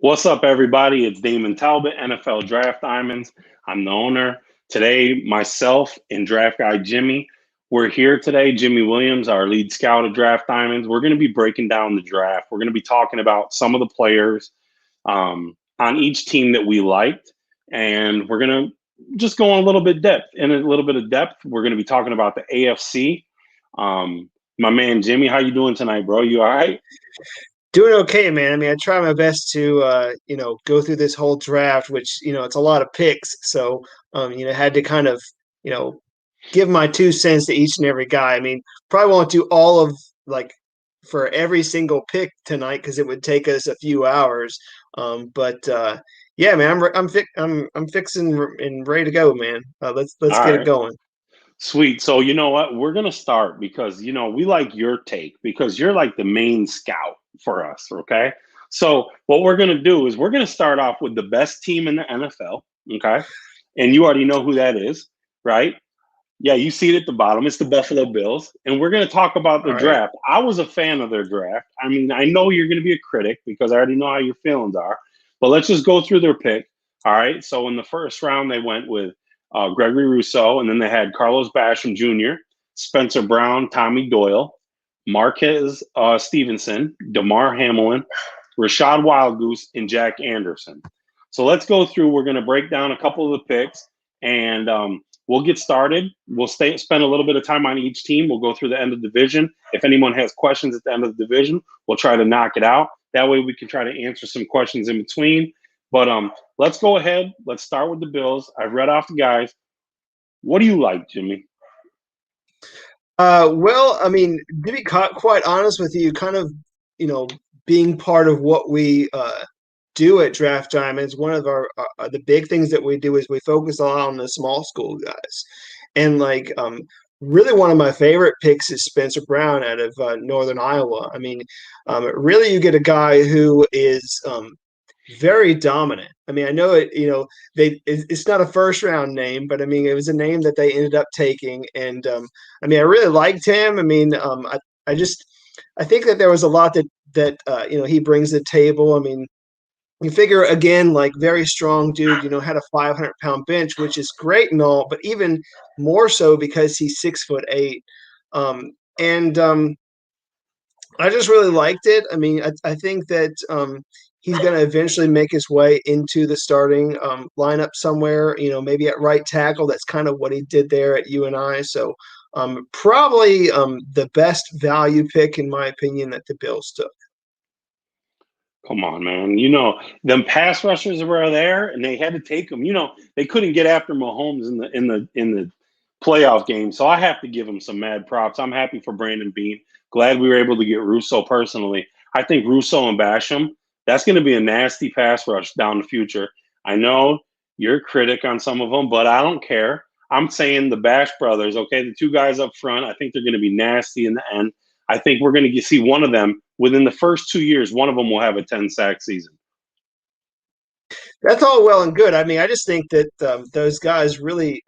What's up, everybody? It's Damond Talbot, NFL Draft Diamonds. I'm the owner. Today, myself and draft guy Jimmy, we're here today. Jimmy Williams, our lead scout of Draft Diamonds. We're going to be breaking down the draft. We're going to be talking about some of the players on each team that we liked, and we're going to just go in a little bit of depth. We're going to be talking about the AFC. My man Jimmy, how you doing tonight, bro? You all right? Doing okay, man. I mean, I try my best to, go through this whole draft, which, it's a lot of picks. So, had to kind of, give my 2 cents to each and every guy. I mean, probably won't do all of for every single pick tonight because it would take us a few hours. Yeah, man, I'm fixing and ready to go, man. Let's All get it right. going. Sweet. So you know what? We're gonna start because we like your take because you're like the main scout for us. Okay. So what we're gonna do is we're gonna start off with the best team in the NFL. Okay. And you already know who that is, right? Yeah, you see it at the bottom. It's the Buffalo Bills. And we're gonna talk about the All right. draft. I was a fan of their draft. I mean, I know you're gonna be a critic because I already know how your feelings are. But let's just go through their pick. All right. So in the first round, they went with Gregory Rousseau, and then they had Carlos Basham Jr., Spencer Brown, Tommy Doyle, Marquez Stevenson, Damar Hamlin, Rashad Wildgoose, and Jack Anderson. So let's go through. We're going to break down a couple of the picks, and we'll get started. We'll spend a little bit of time on each team. We'll go through the end of the division. If anyone has questions at the end of the division, we'll try to knock it out. That way we can try to answer some questions in between. But let's go ahead. Let's start with the Bills. I've read off the guys. What do you like, Jimmy? Well, I mean, to be quite honest with you, kind of, being part of what we do at Draft Diamonds, one of the big things that we do is we focus a lot on the small school guys, and really one of my favorite picks is Spencer Brown out of Northern Iowa. I mean, really, you get a guy who is very dominant. I mean, I know it's not a first round name, but I mean, it was a name that they ended up taking. And I mean, I really liked him. I mean, I think that there was a lot that he brings to the table. I mean, you figure again, like very strong dude, had a 500-pound bench, which is great and all, but even more so because he's 6'8". And I just really liked it. I mean, I think that he's going to eventually make his way into the starting lineup somewhere, maybe at right tackle. That's kind of what he did there at UNI. So probably the best value pick, in my opinion, that the Bills took. Come on, man. Them pass rushers were there, and they had to take them. They couldn't get after Mahomes in the playoff game, so I have to give him some mad props. I'm happy for Brandon Beane. Glad we were able to get Rousseau personally. I think Rousseau and Basham, that's going to be a nasty pass rush down the future. I know you're a critic on some of them, but I don't care. I'm saying the Bash brothers, okay, the two guys up front, I think they're going to be nasty in the end. I think we're going to see one of them within the first 2 years. One of them will have a 10-sack season. That's all well and good. I mean, I just think that those guys really,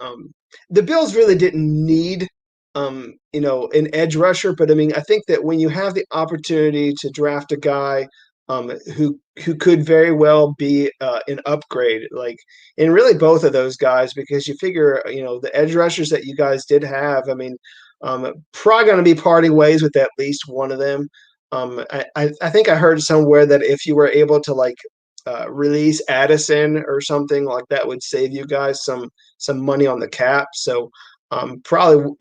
the Bills really didn't need, an edge rusher. But I mean, I think that when you have the opportunity to draft a guy who could very well be an upgrade, like in really both of those guys, because you figure, the edge rushers that you guys did have, I mean, probably going to be parting ways with at least one of them. I think I heard somewhere that if you were able to release Addison or something like that would save you guys some money on the cap. So probably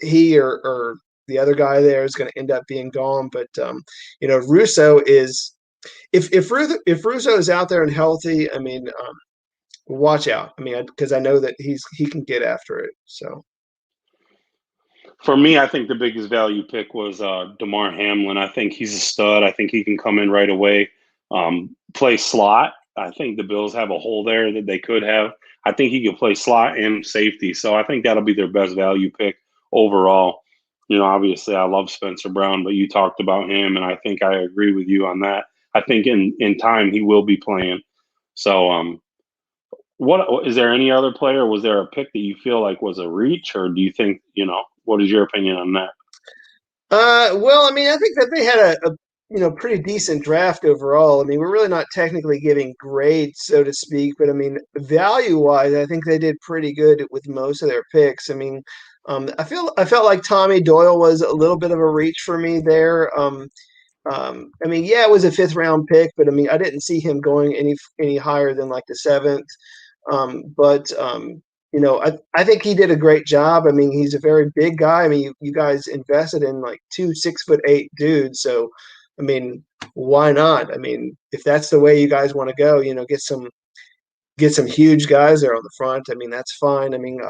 he or the other guy there is going to end up being gone. But Russo is if Russo is out there and healthy, I mean, watch out. I mean, because I know that he can get after it. So. For me, I think the biggest value pick was Damar Hamlin. I think he's a stud. I think he can come in right away, play slot. I think the Bills have a hole there that they could have. I think he can play slot and safety. So I think that'll be their best value pick overall. Obviously I love Spencer Brown, but you talked about him, and I think I agree with you on that. I think in time he will be playing. So what is there any other player? Was there a pick that you feel like was a reach, or do you think, what is your opinion on that? Well, I mean, I think that they had pretty decent draft overall. I mean, we're really not technically giving grades, so to speak, but I mean, value-wise, I think they did pretty good with most of their picks. I mean, I felt like Tommy Doyle was a little bit of a reach for me there. I mean, yeah, it was a fifth round pick, but I mean, I didn't see him going any higher than like the seventh. But I think he did a great job. I mean, he's a very big guy. I mean, you guys invested in like 2 6'8" dudes, so I mean, why not? I mean, if that's the way you guys want to go, get some huge guys there on the front. I mean, that's fine. I mean,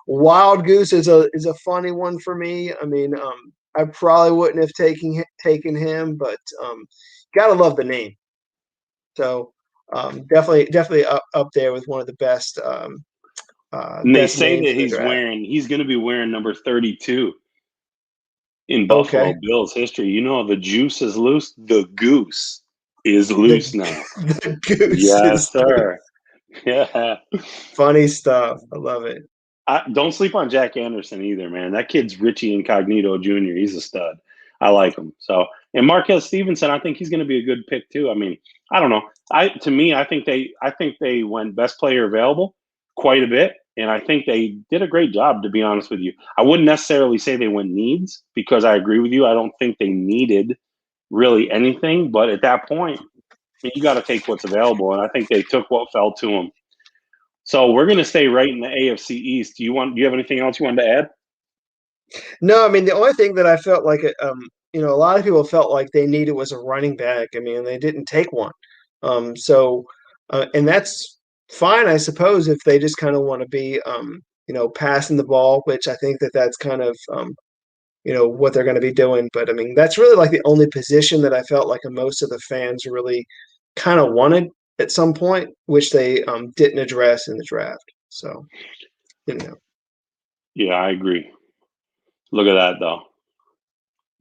Wild Goose is a funny one for me. I mean, I probably wouldn't have taken him, but gotta love the name. So definitely up there with one of the best. And they Best say names that in the draft. he's going to be wearing number 32 in Buffalo Okay, Bills history. You know, the juice is loose. The goose is the loose now. the goose Yes, is sir. Yeah. funny stuff. I love it. Don't sleep on Jack Anderson either, man. That kid's Richie Incognito Jr. He's a stud. I like him. So, and Marquez Stevenson, I think he's going to be a good pick too. I mean, I don't know. I think they went best player available quite a bit, and I think they did a great job. To be honest with you, I wouldn't necessarily say they went needs because I agree with you. I don't think they needed really anything, but at that point, I mean, you got to take what's available, and I think they took what fell to them. So we're going to stay right in the AFC East. Do you have anything else you wanted to add? No, I mean the only thing that I felt like a lot of people felt like they needed was a running back. I mean, they didn't take one. And that's fine, I suppose, if they just kind of want to be passing the ball, which I think that's kind of what they're going to be doing. But I mean, that's really like the only position that I felt like most of the fans really kind of wanted at some point, which they didn't address in the draft. So, you know. Yeah, I agree. Look at that, though.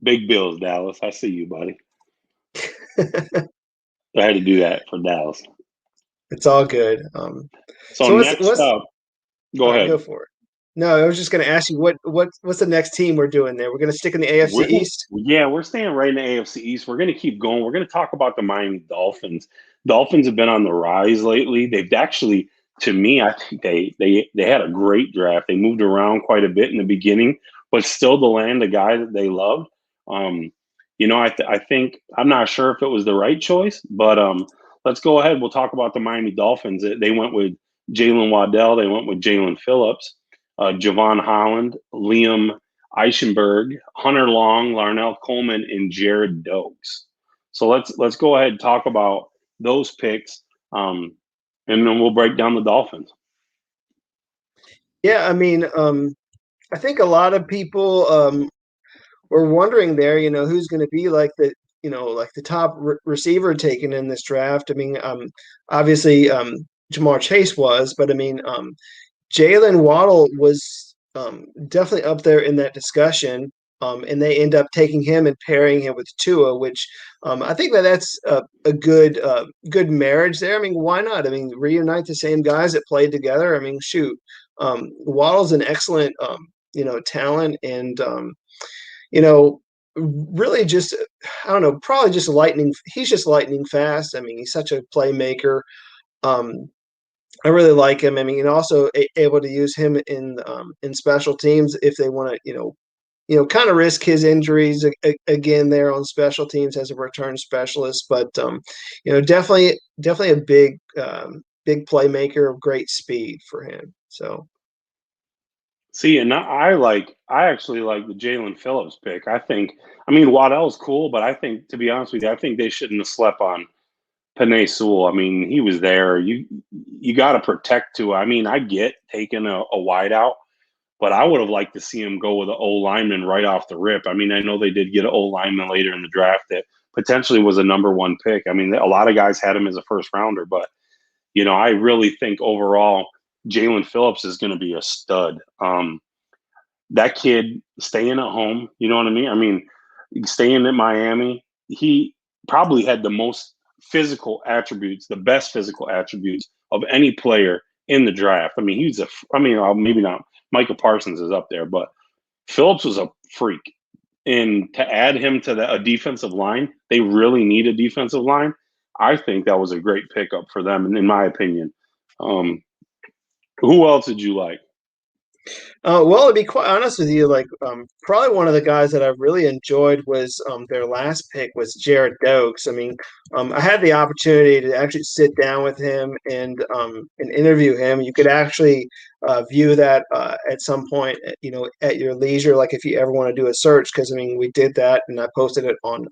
Big Bills, Dallas. I see you, buddy. I had to do that for Dallas. It's all good. So So next what's up, go all right, ahead. go for it. No, I was just going to ask you what's the next team we're doing there? We're going to stick in the AFC East. We're staying right in the AFC East. We're going to keep going. We're going to talk about the Miami Dolphins. Dolphins have been on the rise lately. They've actually, to me, I think they had a great draft. They moved around quite a bit in the beginning, but still to land a guy that they loved. I think I'm not sure if it was the right choice, but let's go ahead. We'll talk about the Miami Dolphins. They went with Jalen Waddell. They went with Jalen Phillips, Javon Holland, Liam Eichenberg, Hunter Long, Larnell Coleman, and Jared Doakes. So let's go ahead and talk about those picks, and then we'll break down the Dolphins. Yeah, I mean, I think a lot of people were wondering there, who's going to be like like the top receiver taken in this draft. I mean, obviously Jamar Chase was, but I mean, Jalen Waddle was definitely up there in that discussion. And they end up taking him and pairing him with Tua, which I think that's a good marriage there. I mean, why not? I mean, reunite the same guys that played together. I mean, shoot, Waddle's an excellent talent, and really just I don't know, probably just lightning. He's just lightning fast. I mean, he's such a playmaker. I really like him. I mean, and also able to use him in special teams if they want to, kind of risk his injuries again there on special teams as a return specialist. But definitely a big playmaker of great speed for him. So. See, and I actually like the Jalen Phillips pick. I mean, Waddell's cool, but I think, to be honest with you, I think they shouldn't have slept on Penei Sewell. I mean, he was there. You got to protect Tua. I mean, I get taking a wide out, but I would have liked to see him go with an O lineman right off the rip. I mean, I know they did get an O lineman later in the draft that potentially was a number one pick. I mean, a lot of guys had him as a first rounder, but I really think overall Jalen Phillips is going to be a stud. That kid staying at home, you know what I mean? I mean, staying in Miami, he probably had the most physical attributes, the best physical attributes of any player in the draft. I mean, maybe not. Micah Parsons is up there, but Phillips was a freak. And to add him to a defensive line, they really need a defensive line. I think that was a great pickup for them, in my opinion. Who else did you like? Well, to be quite honest with you, probably one of the guys that I really enjoyed was their last pick was Jared Doakes. I mean, I had the opportunity to actually sit down with him and interview him. You could actually view that at some point, at your leisure, like if you ever want to do a search, because I mean, we did that, and I posted it on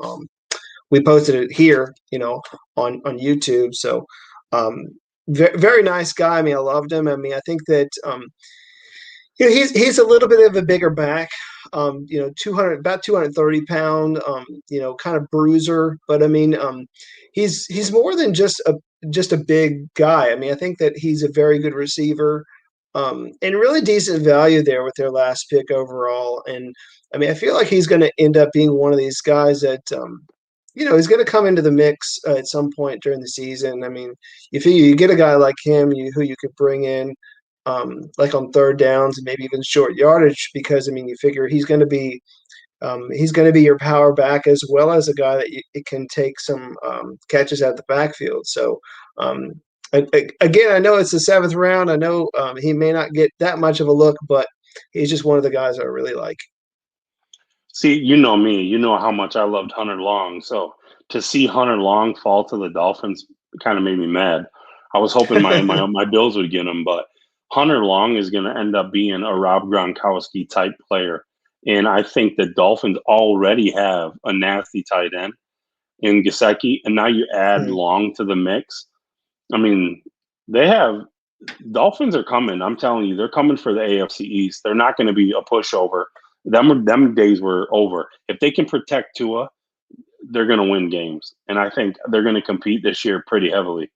we posted it here, on YouTube. So, very, very nice guy. I mean, I loved him. I mean, I think that. He's a little bit of a bigger back, 230 pound, kind of bruiser. But I mean, he's more than just a big guy. I mean, I think that he's a very good receiver, and really decent value there with their last pick overall. And I mean, I feel like he's going to end up being one of these guys that, he's going to come into the mix at some point during the season. I mean, if you get a guy like him, who you could bring in like on third downs and maybe even short yardage, because I mean, you figure he's going to be your power back as well as a guy that it can take some catches out the backfield. So again, I know it's the seventh round. I know he may not get that much of a look, but he's just one of the guys I really like. See, you know me. You know how much I loved Hunter Long. So to see Hunter Long fall to the Dolphins kind of made me mad. I was hoping my Bills would get him, but Hunter Long is going to end up being a Rob Gronkowski type player. And I think the Dolphins already have a nasty tight end in Gesicki, and now you add Long to the mix. I mean, Dolphins are coming. I'm telling you, they're coming for the AFC East. They're not going to be a pushover. Them days were over. If they can protect Tua, they're going to win games. And I think they're going to compete this year pretty heavily.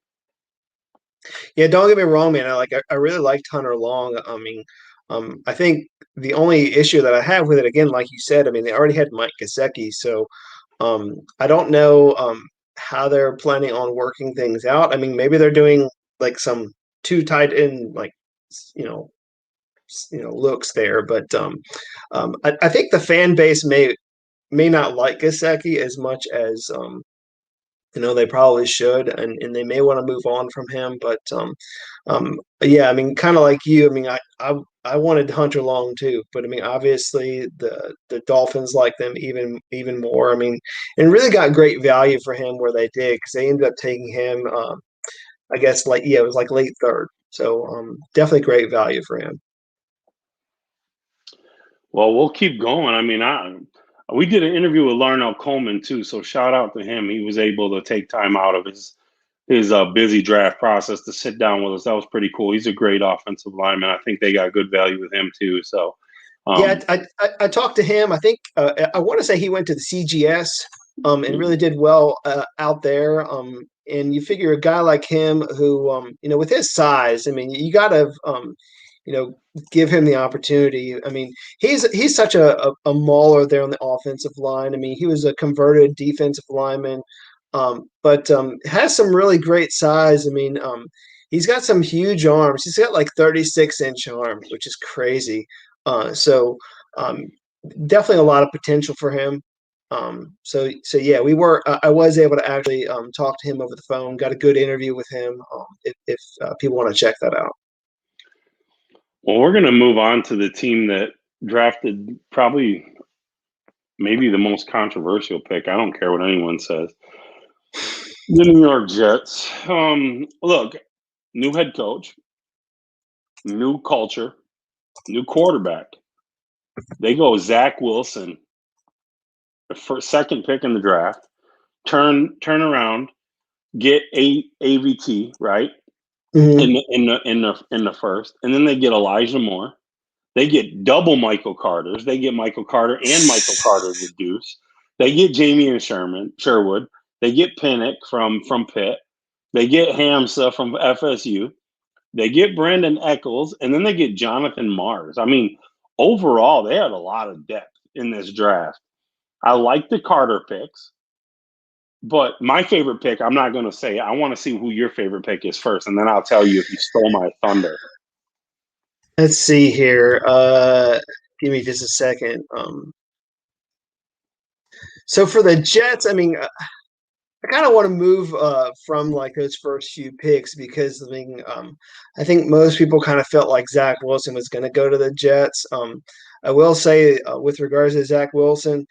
Yeah, don't get me wrong, man. I really liked Hunter Long. I mean, I think the only issue that I have with it, again, like you said, I mean, they already had Mike Gesicki, so I don't know how they're planning on working things out. I mean, maybe they're doing like some two tight end, like looks there, but I think the fan base may not like Gesicki as much as they probably should, and they may want to move on from him. But yeah, I mean, kind of like you. I mean, I wanted Hunter Long too, but I mean, obviously the Dolphins like them even more. I mean, and really got great value for him where they did, because they ended up taking him. I guess it was like late third. So definitely great value for him. Well, we'll keep going. I mean, we did an interview with Larnell Coleman too, so shout out to him. He was able to take time out of his busy draft process to sit down with us. That was pretty cool. He's a great offensive lineman. I think they got good value with him too. So yeah, I talked to him. I think I want to say he went to the CGS and really did well out there. And you figure a guy like him who, with his size, I mean, you got to, give him the opportunity. I mean, he's such a mauler there on the offensive line. I mean, he was a converted defensive lineman, but has some really great size. I mean, he's got some huge arms. He's got like 36-inch arms, which is crazy. So definitely a lot of potential for him. So yeah, I was able to actually talk to him over the phone. Got a good interview with him. If people want to check that out. Well, we're going to move on to the team that drafted probably maybe the most controversial pick. I don't care what anyone says. The New York Jets. Look, new head coach, new culture, new quarterback. They go Zack Wilson, the second pick in the draft. Turn around, get AVT right in the first, and then they get Elijah Moore. They get double Michael Carters. They get Michael Carter and Michael Carter the Deuce. They get Jamie and Sherwood. They get Pinnock from Pitt. They get Hamza from FSU. They get Brandon Eccles, and then they get Jonathan Mars. I mean, overall, they had a lot of depth in this draft. I like the Carter picks, but my favorite pick, I'm not going to say. I want to see who your favorite pick is first, and then I'll tell you if you stole my thunder. Let's see here. Give me just a second. So for the Jets, I mean, I kind of want to move from like those first few picks because I think most people kind of felt like Zack Wilson was going to go to the Jets. I will say with regards to Zack Wilson,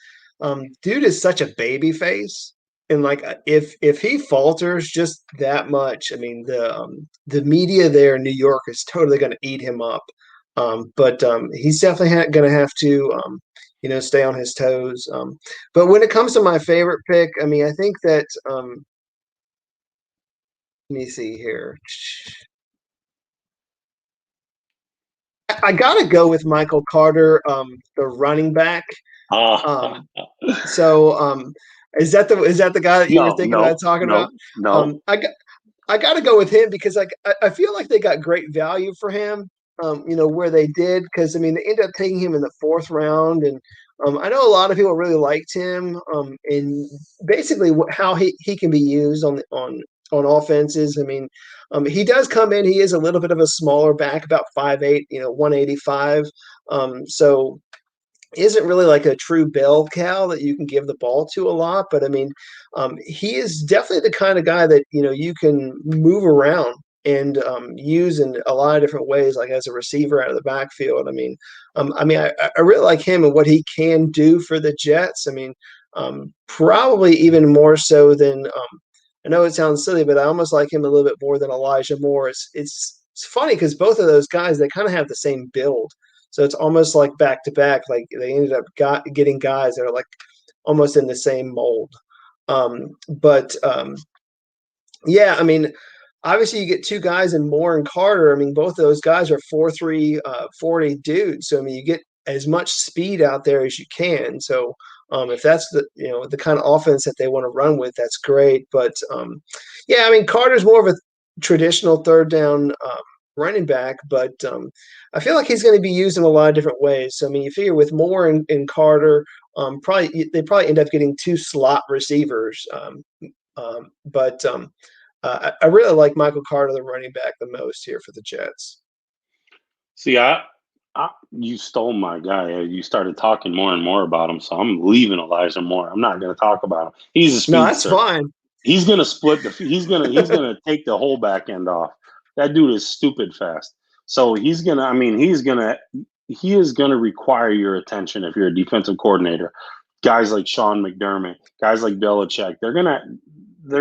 dude is such a baby face, and like if he falters just that much, I mean the media there in New York is totally going to eat him up. But he's definitely going to have to stay on his toes. But when it comes to my favorite pick, I mean, I think that let me see here. I gotta go with Michael Carter, the running back. Oh, Um, so is that the guy that you were no, thinking no, about talking no, about? no. I got to go with him because like I feel like they got great value for him. Where they did because I mean they ended up taking him in the fourth round, and I know a lot of people really liked him. And basically how he can be used on offenses. I mean, he does come in. He is a little bit of a smaller back, about 5'8", 185. So isn't really like a true bell cow that you can give the ball to a lot, but I mean, he is definitely the kind of guy that you can move around and use in a lot of different ways, like as a receiver out of the backfield. I really like him and what he can do for the Jets. I mean, probably even more so than I know it sounds silly, but I almost like him a little bit more than Elijah Moore. It's funny because both of those guys they kind of have the same build. So it's almost like back to back. Like they ended up getting guys that are like almost in the same mold. But yeah, I mean, obviously you get two guys in Moore and Carter. I mean, both of those guys are 4'3", 40 dudes. So I mean, you get as much speed out there as you can. So if that's the kind of offense that they want to run with, that's great. But yeah, I mean, Carter's more of a traditional third down running back, but I feel like he's going to be used in a lot of different ways. So I mean, you figure with Moore and Carter, they probably end up getting two slot receivers. But I really like Michael Carter, the running back, the most here for the Jets. See, you stole my guy. You started talking more and more about him, so I'm leaving Elijah Moore. I'm not going to talk about him. He's a No, that's speedster. fine. He's going to split the. He's gonna take the whole back end off. That dude is stupid fast. So he's gonna. I mean, he is gonna require your attention if you're a defensive coordinator. Guys like Sean McDermott, guys like Belichick, they're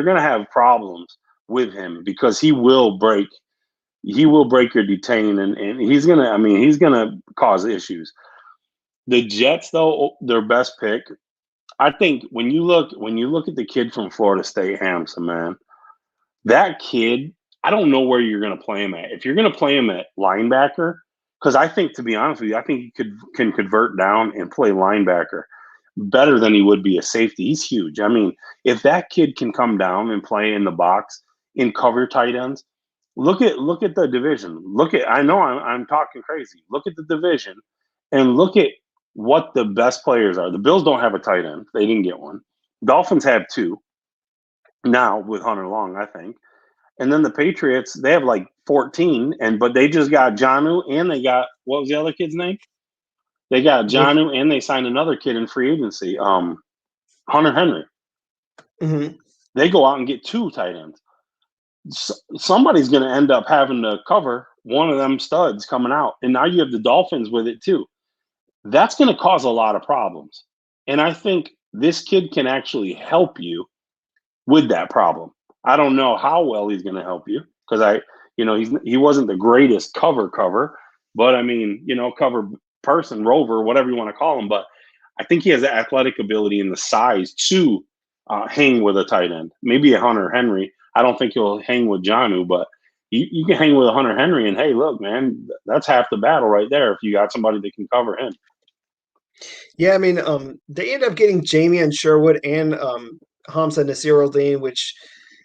gonna have problems with him because he will break your detain and he's gonna cause issues. The Jets, though, their best pick, I think when you look at the kid from Florida State, Hampson, man, that kid, I don't know where you're gonna play him at. If you're gonna play him at linebacker, because I think, to be honest with you, I think he can convert down and play linebacker better than he would be a safety. He's huge. I mean, if that kid can come down and play in the box and cover tight ends, look at the division. I know I'm talking crazy. Look at the division and look at what the best players are. The Bills don't have a tight end. They didn't get one. Dolphins have two now with Hunter Long, I think. And then the Patriots, they have like 14, but they just got Jonnu and they got, what was the other kid's name? They got Jonnu and they signed another kid in free agency, Hunter Henry. Mm-hmm. They go out and get two tight ends. Somebody's going to end up having to cover one of them studs coming out. And now you have the Dolphins with it too. That's going to cause a lot of problems. And I think this kid can actually help you with that problem. I don't know how well he's going to help you because he wasn't the greatest cover, but I mean, cover person, rover, whatever you want to call him. But I think he has the athletic ability and the size to hang with a tight end. Maybe a Hunter Henry. I don't think he'll hang with Jonnu, but you can hang with a Hunter Henry. And hey, look, man, that's half the battle right there if you got somebody that can cover him. Yeah, I mean, they end up getting Jamian Sherwood and Hamza Nasir-Ildeen, which,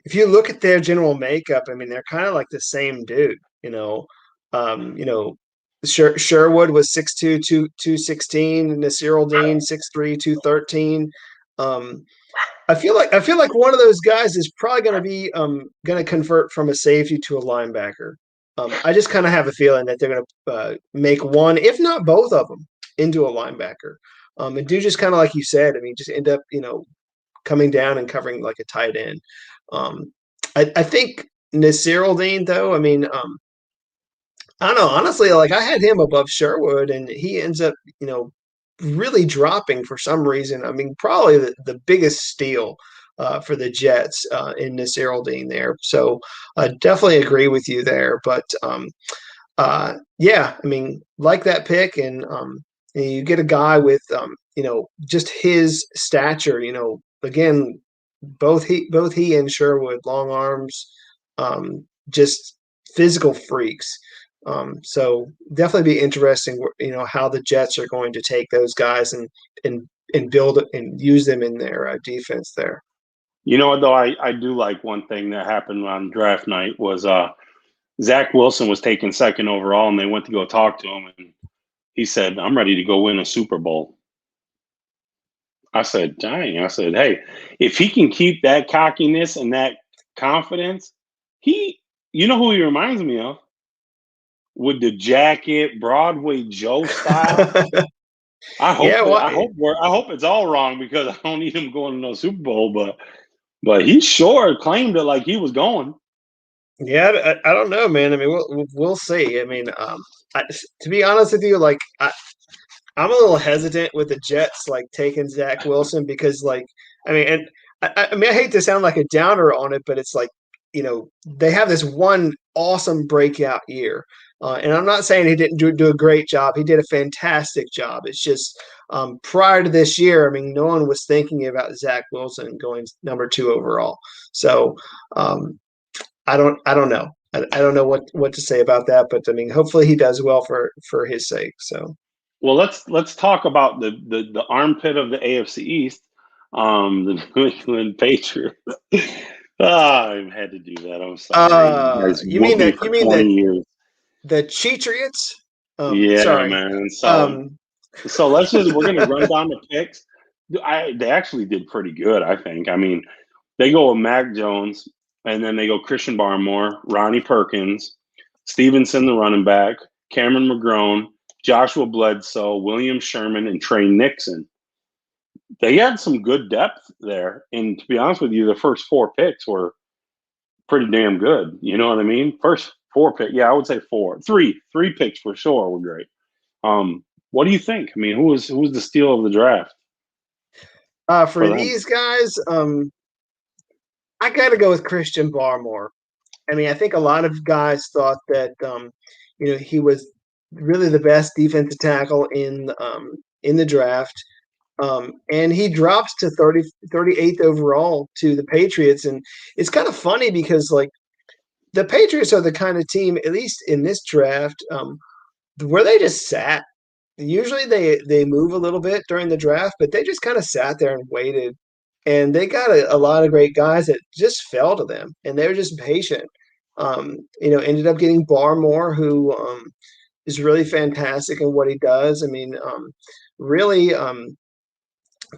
if you look at their general makeup, I mean, they're kind of like the same dude. Sherwood was 6'2", 216, Nasir-Ildeen 6'3", 213. I feel like one of those guys is probably going to be going to convert from a safety to a linebacker. I just kind of have a feeling that they're going to make one, if not both of them, into a linebacker, and do just kind of like you said. I mean, just end up coming down and covering like a tight end. I think Nasir Al-Din, though. I mean, I don't know. Honestly, like I had him above Sherwood, and he ends up really dropping for some reason. I mean, probably the biggest steal for the Jets in Nasir Al-Din there. So I definitely agree with you there. But yeah, I mean, like that pick, and you get a guy with just his stature. Again, both he and Sherwood, long arms, just physical freaks. So definitely be interesting, how the Jets are going to take those guys and build and use them in their defense there. You know what, though, I do like one thing that happened on draft night was Zack Wilson was taken second overall, and they went to go talk to him, and he said, "I'm ready to go win a Super Bowl." I said, "Dang!" I said, "Hey, if he can keep that cockiness and that confidence, you know who he reminds me of? With the jacket, Broadway Joe style." I hope Yeah, I hope it's all wrong because I don't need him going to no Super Bowl, but he sure claimed it like he was going. yeah. I don't know, man. I mean, we'll see. I mean, to be honest with you, like I'm a little hesitant with the Jets like taking Zach Wilson because I mean, and I mean I hate to sound like a downer on it, but it's like they have this one awesome breakout year. And I'm not saying he didn't do a great job. He did a fantastic job. It's just prior to this year, I mean, no one was thinking about Zach Wilson going number 2 overall. So I don't know. I don't know what to say about that, but I mean, hopefully he does well for his sake. So. Well, let's talk about the armpit of the AFC East, the New England Patriots. I had to do that. I'm sorry. You mean that? You mean 20 years. the Cheatriots? Yeah, Sorry. man. So we're gonna run down the picks. They actually did pretty good, I think. I mean, they go with Mac Jones, and then they go Christian Barmore, Ronnie Perkins, Stevenson, the running back, Cameron McGrone, Joshua Bledsoe, William Sherman, and Trey Nixon. They had some good depth there. And to be honest with you, the first 4 picks were pretty damn good. You know what I mean? First 4 picks. Yeah, I would say 4. 3 picks for sure were great. What do you think? I mean, who was the steal of the draft? For these guys, I got to go with Christian Barmore. I mean, I think a lot of guys thought that he was really the best defensive tackle in the draft. And he drops to 38th overall to the Patriots. And it's kind of funny because the Patriots are the kind of team, at least in this draft, where they just sat. Usually they move a little bit during the draft, but they just kind of sat there and waited. And they got a lot of great guys that just fell to them, and they were just patient. Ended up getting Barmore, who is really fantastic in what he does. I mean, really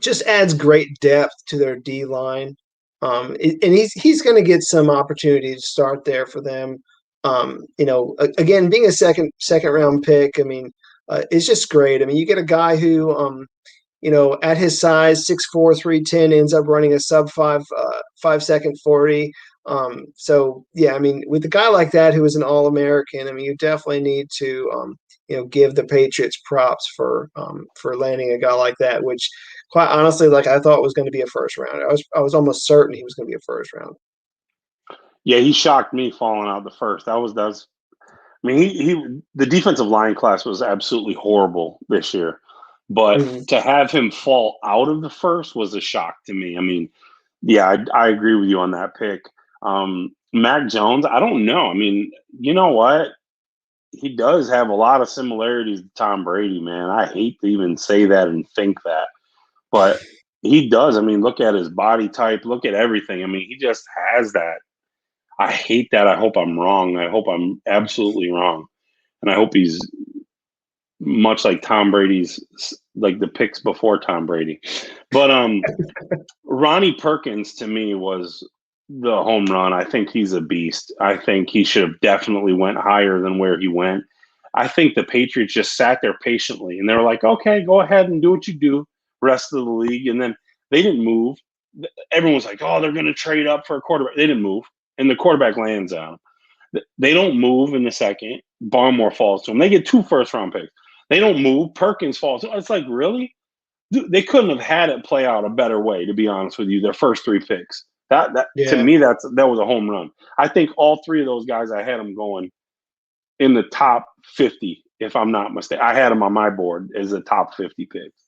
just adds great depth to their D line. And he's going to get some opportunity to start there for them. Again, being a second round pick, I mean, it's just great. I mean, you get a guy who, at his size, 6'4", 310, ends up running a sub 5 second 40. So yeah, I mean, with a guy like that who is an All-American, I mean, you definitely need to give the Patriots props for landing a guy like that, which quite honestly, I thought was going to be a first round. I was almost certain he was going to be a first round. Yeah, he shocked me falling out the first. That was I mean, the defensive line class was absolutely horrible this year. But to have him fall out of the first was a shock to me. I mean, yeah, I agree with you on that pick. Mac Jones, I don't know. I mean, you know what? He does have a lot of similarities to Tom Brady, man. I hate to even say that and think that. But he does. I mean, look at his body type. Look at everything. I mean, he just has that. I hate that. I hope I'm wrong. I hope I'm absolutely wrong. And I hope he's much like Tom Brady's, like the picks before Tom Brady. But Ronnie Perkins, to me, was the home run. I think he's a beast. I think he should have definitely went higher than where he went. I think the Patriots just sat there patiently, and they were like, okay, go ahead and do what you do, rest of the league. And then they didn't move. Everyone was like, oh, they're going to trade up for a quarterback. They didn't move, and the quarterback lands on them. They don't move in the second. Barmore falls to them. They get 2 first-round picks. They don't move. Perkins falls to them. It's like, really? Dude, they couldn't have had it play out a better way, to be honest with you, their first 3 picks. To me, that was a home run. I think all 3 of those guys, I had them going in the top 50, if I'm not mistaken. I had them on my board as the top 50 picks.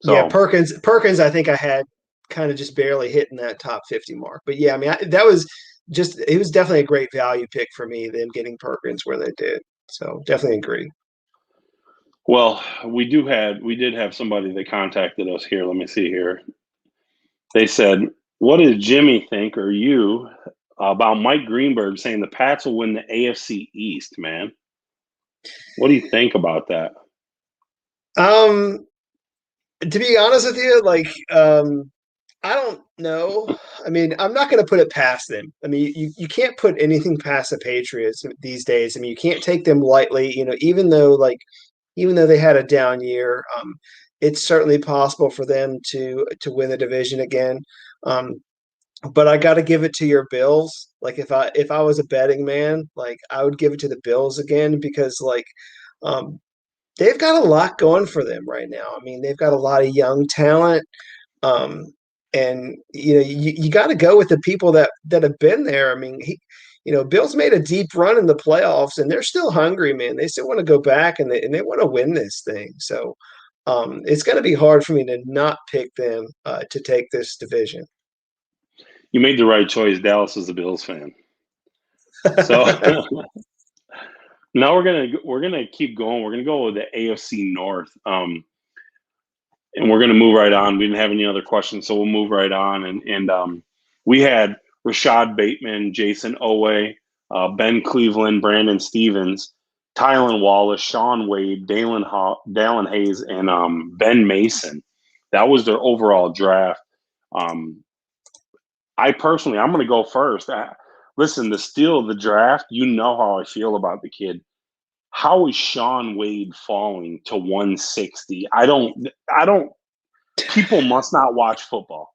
So, yeah, Perkins, I think I had kind of just barely hitting that top 50 mark. But yeah, I mean, it was definitely a great value pick for me, them getting Perkins where they did. So definitely agree. Well, we did have somebody that contacted us here. Let me see here. They said, what does Jimmy think, or you, about Mike Greenberg saying the Pats will win the AFC East, man? What do you think about that? To be honest with you, like, I don't know. I mean, I'm not going to put it past them. I mean, you can't put anything past the Patriots these days. I mean, you can't take them lightly. You know, even though they had a down year, it's certainly possible for them to win the division again. But I got to give it to your Bills. Like, if I was a betting man, like, I would give it to the Bills again, because they've got a lot going for them right now. I mean, they've got a lot of young talent. And you got to go with the people that have been there. I mean, Bill's made a deep run in the playoffs, and they're still hungry, man. They still want to go back, and they want to win this thing. So it's going to be hard for me to not pick them to take this division. You made the right choice. Dallas is a Bills fan. So now we're gonna keep going. We're gonna go with the AFC North. And we're going to move right on. We didn't have any other questions, so we'll move right on. And we had Rashad Bateman, Jason Owe, Ben Cleveland, Brandon Stevens, Tylan Wallace, Sean Wade, Dallin Hayes, and Ben Mason. That was their overall draft. I personally, I'm going to go first. Listen, the steal of the draft, you know how I feel about the kid. How is Sean Wade falling to 160? I don't, people must not watch football.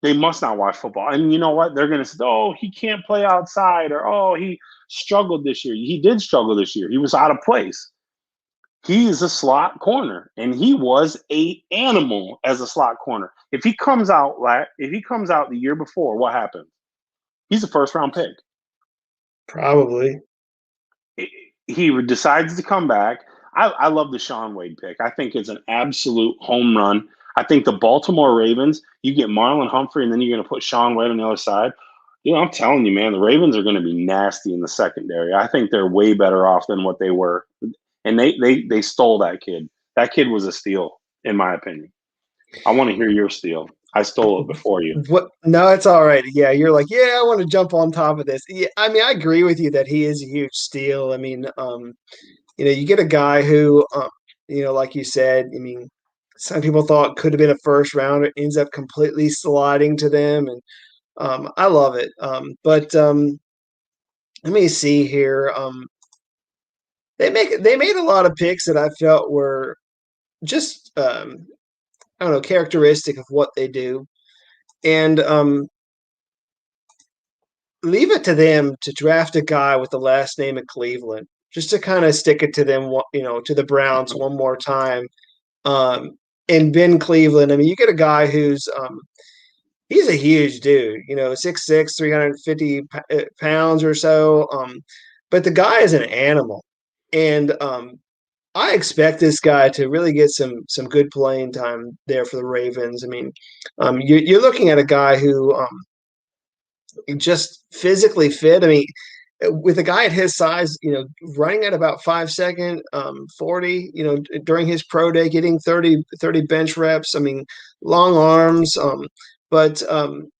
They must not watch football. And you know what? They're going to say, oh, he can't play outside, or, oh, he struggled this year. He did struggle this year. He was out of place. He is a slot corner, and he was an animal as a slot corner. If he comes out the year before, what happens? He's a first-round pick. Probably. He decides to come back. I love the Sean Wade pick. I think it's an absolute home run. I think the Baltimore Ravens, you get Marlon Humphrey, and then you're going to put Sean Wade on the other side. I'm telling you, man, the Ravens are going to be nasty in the secondary. I think they're way better off than what they were. And they stole that kid. That kid was a steal, in my opinion. I want to hear your steal. I stole it before you. What? No, it's all right. Yeah, you're like, yeah, I want to jump on top of this. Yeah, I mean, I agree with you that he is a huge steal. I mean, you get a guy who, like you said, I mean, some people thought could have been a first rounder, ends up completely sliding to them, and I love it. But let me see here. They made a lot of picks that I felt were just I don't know, characteristic of what they do. And leave it to them to draft a guy with the last name of Cleveland, just to kind of stick it to them, to the Browns one more time. And Ben Cleveland, I mean, you get a guy who's he's a huge dude, 6'6", 350 pounds or so. But the guy is an animal. And I expect this guy to really get some good playing time there for the Ravens. I mean, you're looking at a guy who just physically fit. I mean, with a guy at his size, running at about 5'2", 40, during his pro day, getting 30 bench reps. I mean, long arms. But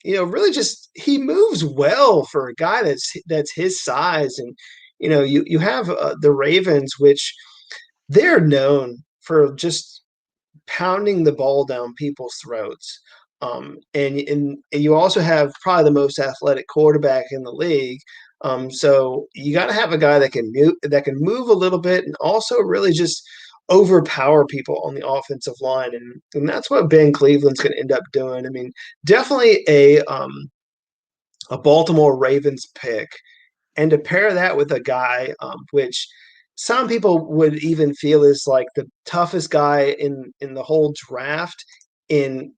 really just he moves well for a guy that's his size. And you have the Ravens, which they're known for just pounding the ball down people's throats. And you also have probably the most athletic quarterback in the league. So you got to have a guy that can move a little bit and also really just overpower people on the offensive line, and that's what Ben Cleveland's going to end up doing. I mean, definitely a Baltimore Ravens pick, and to pair that with a guy which some people would even feel is like the toughest guy in the whole draft. In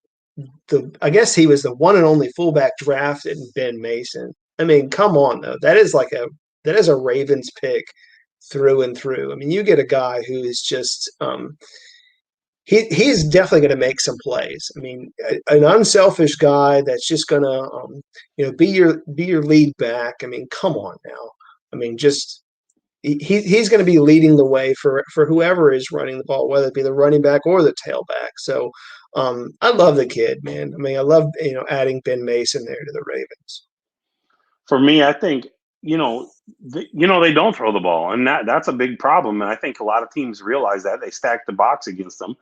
I guess he was the one and only fullback drafted, Ben Mason. I mean, come on though, that is a Ravens pick through and through. I mean, you get a guy who is just he's definitely going to make some plays. I mean, an unselfish guy that's just going to be your lead back. I mean, come on now. I mean, just he's going to be leading the way for whoever is running the ball, whether it be the running back or the tailback. So I love the kid, man. I mean, I love adding Ben Mason there to the Ravens. For me, I think they don't throw the ball, and that's a big problem. And I think a lot of teams realize that. They stack the box against them,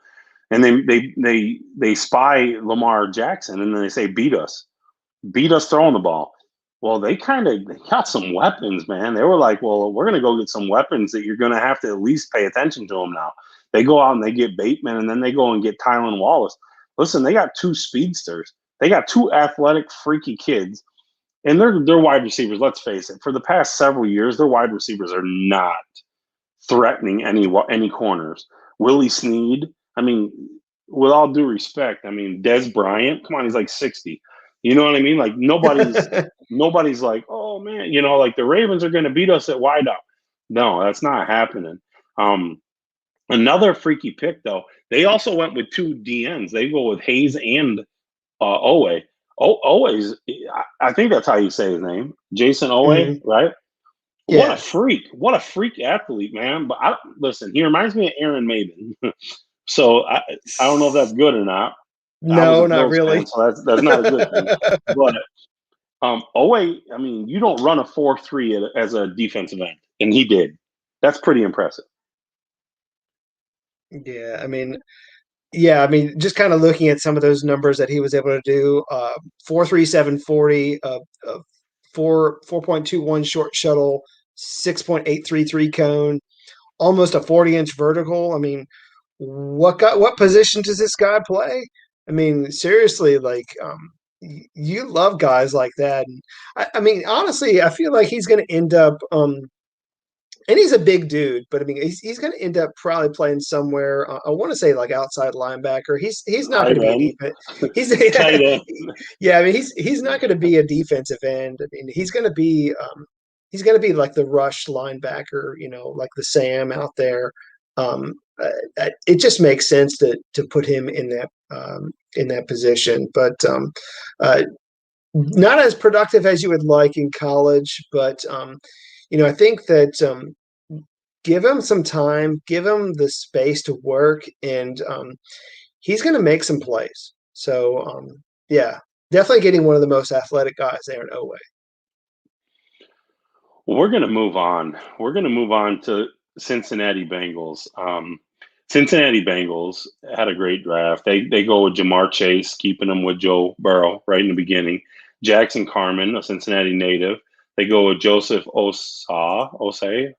and they spy Lamar Jackson, and then they say beat us throwing the ball. Well, they got some weapons, man. They were like, well, we're going to go get some weapons that you're going to have to at least pay attention to them now. They go out and they get Bateman, and then they go and get Tylan Wallace. Listen, they got two speedsters. They got two athletic, freaky kids. And they're wide receivers, let's face it. For the past several years, their wide receivers are not threatening any corners. Willie Snead, I mean, with all due respect, I mean, Des Bryant, come on, he's like 60. You know what I mean? Like nobody's like, oh man, like the Ravens are going to beat us at wideout. No, that's not happening. Another freaky pick though. They also went with two DNs. They go with Hayes and Owe. Owe's, I think that's how you say his name, Jason Owe, Mm-hmm. right? Yeah. What a freak athlete, man. But listen, he reminds me of Aaron Maben. So I don't know if that's good or not. No, not really. Fan, so that's not a good thing. But Owe, I mean, you don't run a 4.3 as a defensive end, and he did. That's pretty impressive. Yeah, I mean, just kind of looking at some of those numbers that he was able to do, 4.37 40, 4.21 short shuttle, 6.833 cone, almost a 40-inch vertical. I mean, what position does this guy play? I mean, seriously, like you love guys like that. And I mean, honestly, I feel like he's going to end up and he's a big dude, but I mean, he's going to end up probably playing somewhere. I want to say like outside linebacker. He's not going to be a defense. Yeah, I mean, he's not going to be a defensive end. I mean, he's going to be like the rush linebacker, like the Sam out there. It just makes sense to put him in that position, but not as productive as you would like in college. But I think that give him some time, give him the space to work, and he's going to make some plays. So, yeah, definitely getting one of the most athletic guys there in Owe. Well, we're going to move on. We're going to move on to Cincinnati Bengals. Cincinnati Bengals had a great draft. They go with Jamar Chase, keeping him with Joe Burrow right in the beginning. Jackson Carman, a Cincinnati native. They go with Joseph Osei,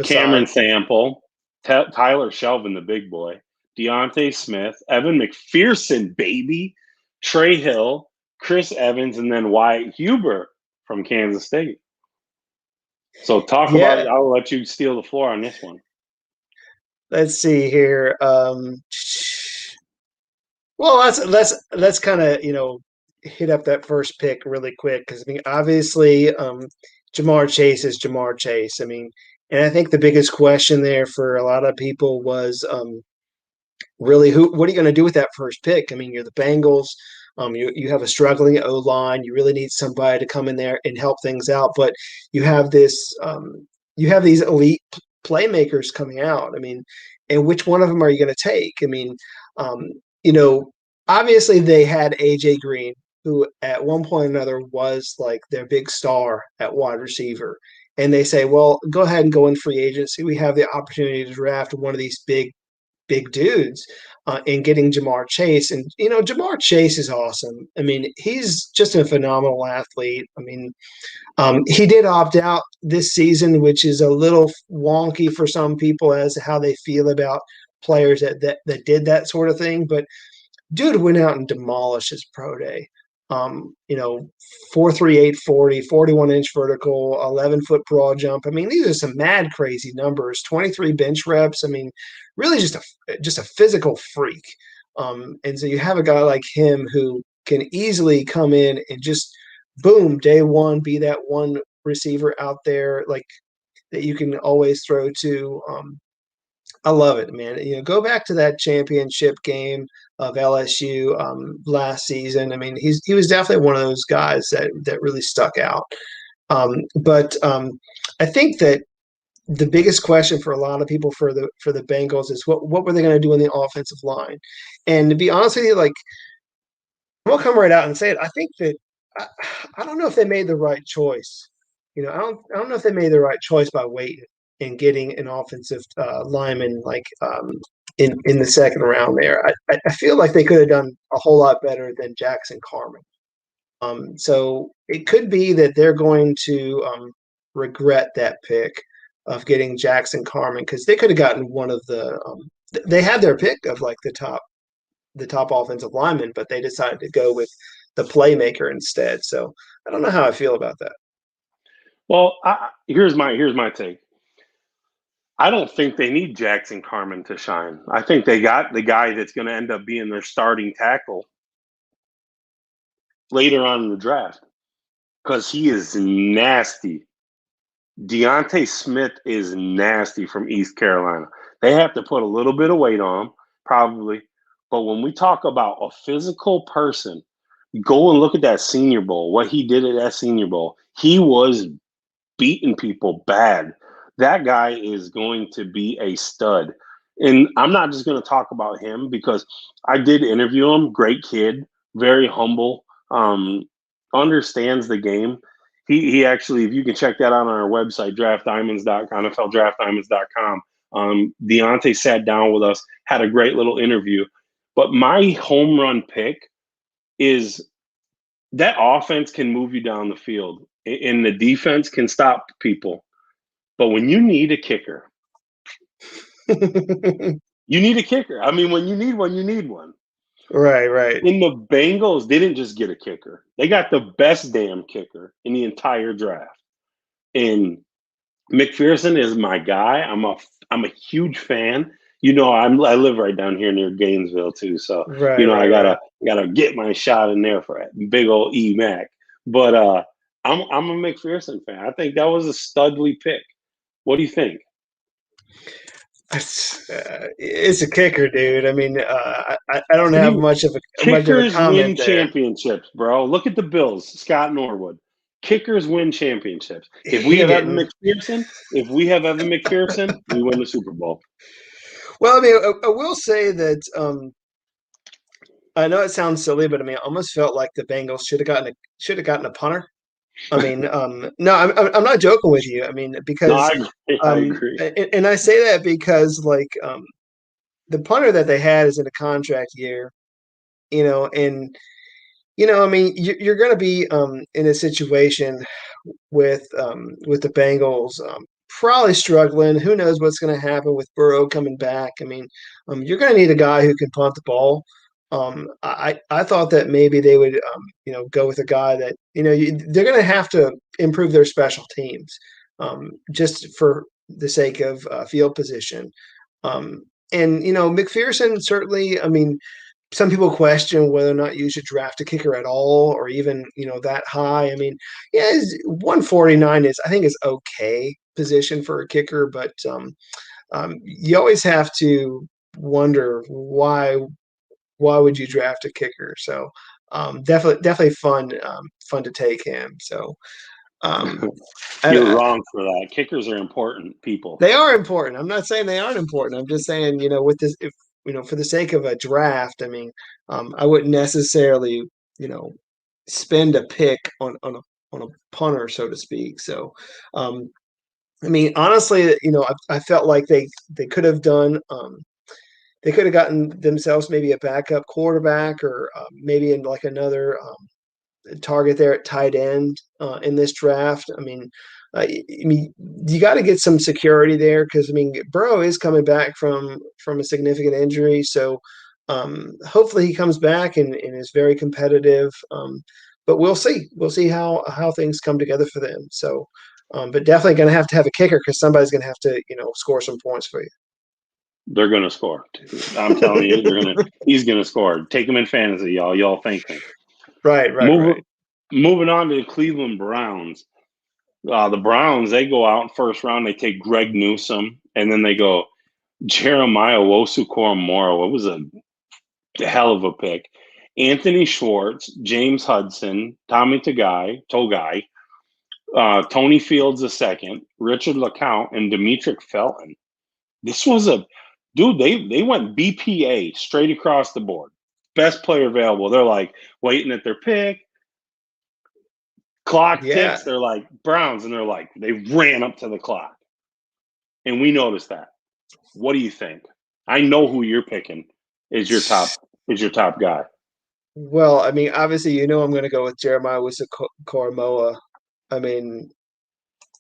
Cameron Sample, Tyler Shelvin, the big boy, Deontay Smith, Evan McPherson, baby, Trey Hill, Chris Evans, and then Wyatt Huber from Kansas State. So talk about it. I'll let you steal the floor on this one. Let's see here. Well, let's kind of hit up that first pick really quick, because I mean, obviously, Jamar Chase is Jamar Chase. I mean, and I think the biggest question there for a lot of people was really what are you going to do with that first pick? I mean, you're the Bengals. You have a struggling O-line. You really need somebody to come in there and help things out. But you have these elite playmakers coming out. I mean, and which one of them are you going to take? I mean, obviously they had AJ Green, who at one point or another was like their big star at wide receiver. And they say, well, go ahead and go in free agency. We have the opportunity to draft one of these big big dudes in getting Jamar Chase. And, Jamar Chase is awesome. I mean, he's just a phenomenal athlete. I mean, he did opt out this season, which is a little wonky for some people as to how they feel about players that did that sort of thing. But dude went out and demolished his pro day. 4.38 40, 41-inch vertical, 11-foot broad jump. I mean, these are some mad crazy numbers. 23 bench reps. I mean, really just a physical freak. And so you have a guy like him who can easily come in and just boom, day one, be that one receiver out there like that you can always throw to. I love it, man. Go back to that championship game of LSU last season. I mean, he was definitely one of those guys that really stuck out. But I think that the biggest question for a lot of people for the Bengals is what were they going to do on the offensive line? And to be honest with you, like I'm gonna come right out and say it. I think that I don't know if they made the right choice. I don't know if they made the right choice by waiting and getting an offensive lineman like in the second round there. I feel like they could have done a whole lot better than Jackson Carman. So it could be that they're going to regret that pick of getting Jackson Carman because they could have gotten one of the they had their pick of like the top offensive lineman, but they decided to go with the playmaker instead. So I don't know how I feel about that. Well, here's my take. I don't think they need Jackson Carman to shine. I think they got the guy that's going to end up being their starting tackle later on in the draft because he is nasty. Deontay Smith is nasty from East Carolina. They have to put a little bit of weight on him, probably. But when we talk about a physical person, go and look at that Senior Bowl, what he did at that Senior Bowl. He was beating people bad. That guy is going to be a stud. And I'm not just going to talk about him because I did interview him. Great kid, very humble, understands the game. He actually, if you can check that out on our website, draftdiamonds.com, NFLdraftdiamonds.com. Deontay sat down with us, had a great little interview. But my home run pick is that offense can move you down the field and the defense can stop people. But when you need a kicker, you need a kicker. I mean, when you need one, you need one. Right, right. And the Bengals didn't just get a kicker. They got the best damn kicker in the entire draft. And McPherson is my guy. I'm a huge fan. I live right down here near Gainesville too. So, right, I gotta get my shot in there for big old E-Mac. But I'm a McPherson fan. I think that was a studly pick. What do you think? It's a kicker, dude. I mean, I don't have much of a kickers win there. Championships, bro. Look at the Bills, Scott Norwood. Kickers win championships. If we have Evan McPherson, we win the Super Bowl. Well, I mean, I will say that I know it sounds silly, but I mean, I almost felt like the Bengals should have gotten a punter. I mean, no, I'm not joking with you. I mean, because I agree. And I say that because like the punter that they had is in a contract year, and I mean, you're going to be in a situation with the Bengals probably struggling. Who knows what's going to happen with Burrow coming back? I mean, you're going to need a guy who can punt the ball. I thought that maybe they would go with a guy that they're going to have to improve their special teams just for the sake of field position. And McPherson certainly. I mean, some people question whether or not you should draft a kicker at all, or even that high. I mean, yeah, 149 I think is okay position for a kicker, but you always have to wonder why would you draft a kicker? So definitely fun to take him. So you're wrong for that. Kickers are important people. They are important. I'm not saying they aren't important. I'm just saying with this, if for the sake of a draft, I mean, I wouldn't necessarily spend a pick on a punter, so to speak. So I mean, honestly, I felt like they could have done they could have gotten themselves maybe a backup quarterback or maybe in like another target there at tight end in this draft. You got to get some security there because Burrow is coming back from a significant injury, so hopefully he comes back and is very competitive. But we'll see. We'll see how things come together for them. So, but definitely going to have a kicker because somebody's going to have to score some points for you. They're going to score. I'm telling you, he's going to score. Take him in fantasy, y'all. Y'all thank him. Right. Moving on to the Cleveland Browns. The Browns, they go out first round. They take Greg Newsome, and then they go Jeremiah Owusu-Koramoah. It was a hell of a pick. Anthony Schwartz, James Hudson, Tommy Togai, Tony Fields II, Richard LeCounte, and Demetric Felton. This was they went BPA straight across the board. Best player available. They're like waiting at their pick. Clock ticks. They're like Browns, and they're like they ran up to the clock, and we noticed that. What do you think? I know who you're picking is your top guy. Well, obviously, I'm going to go with Jeremiah Owusu-Koramoah.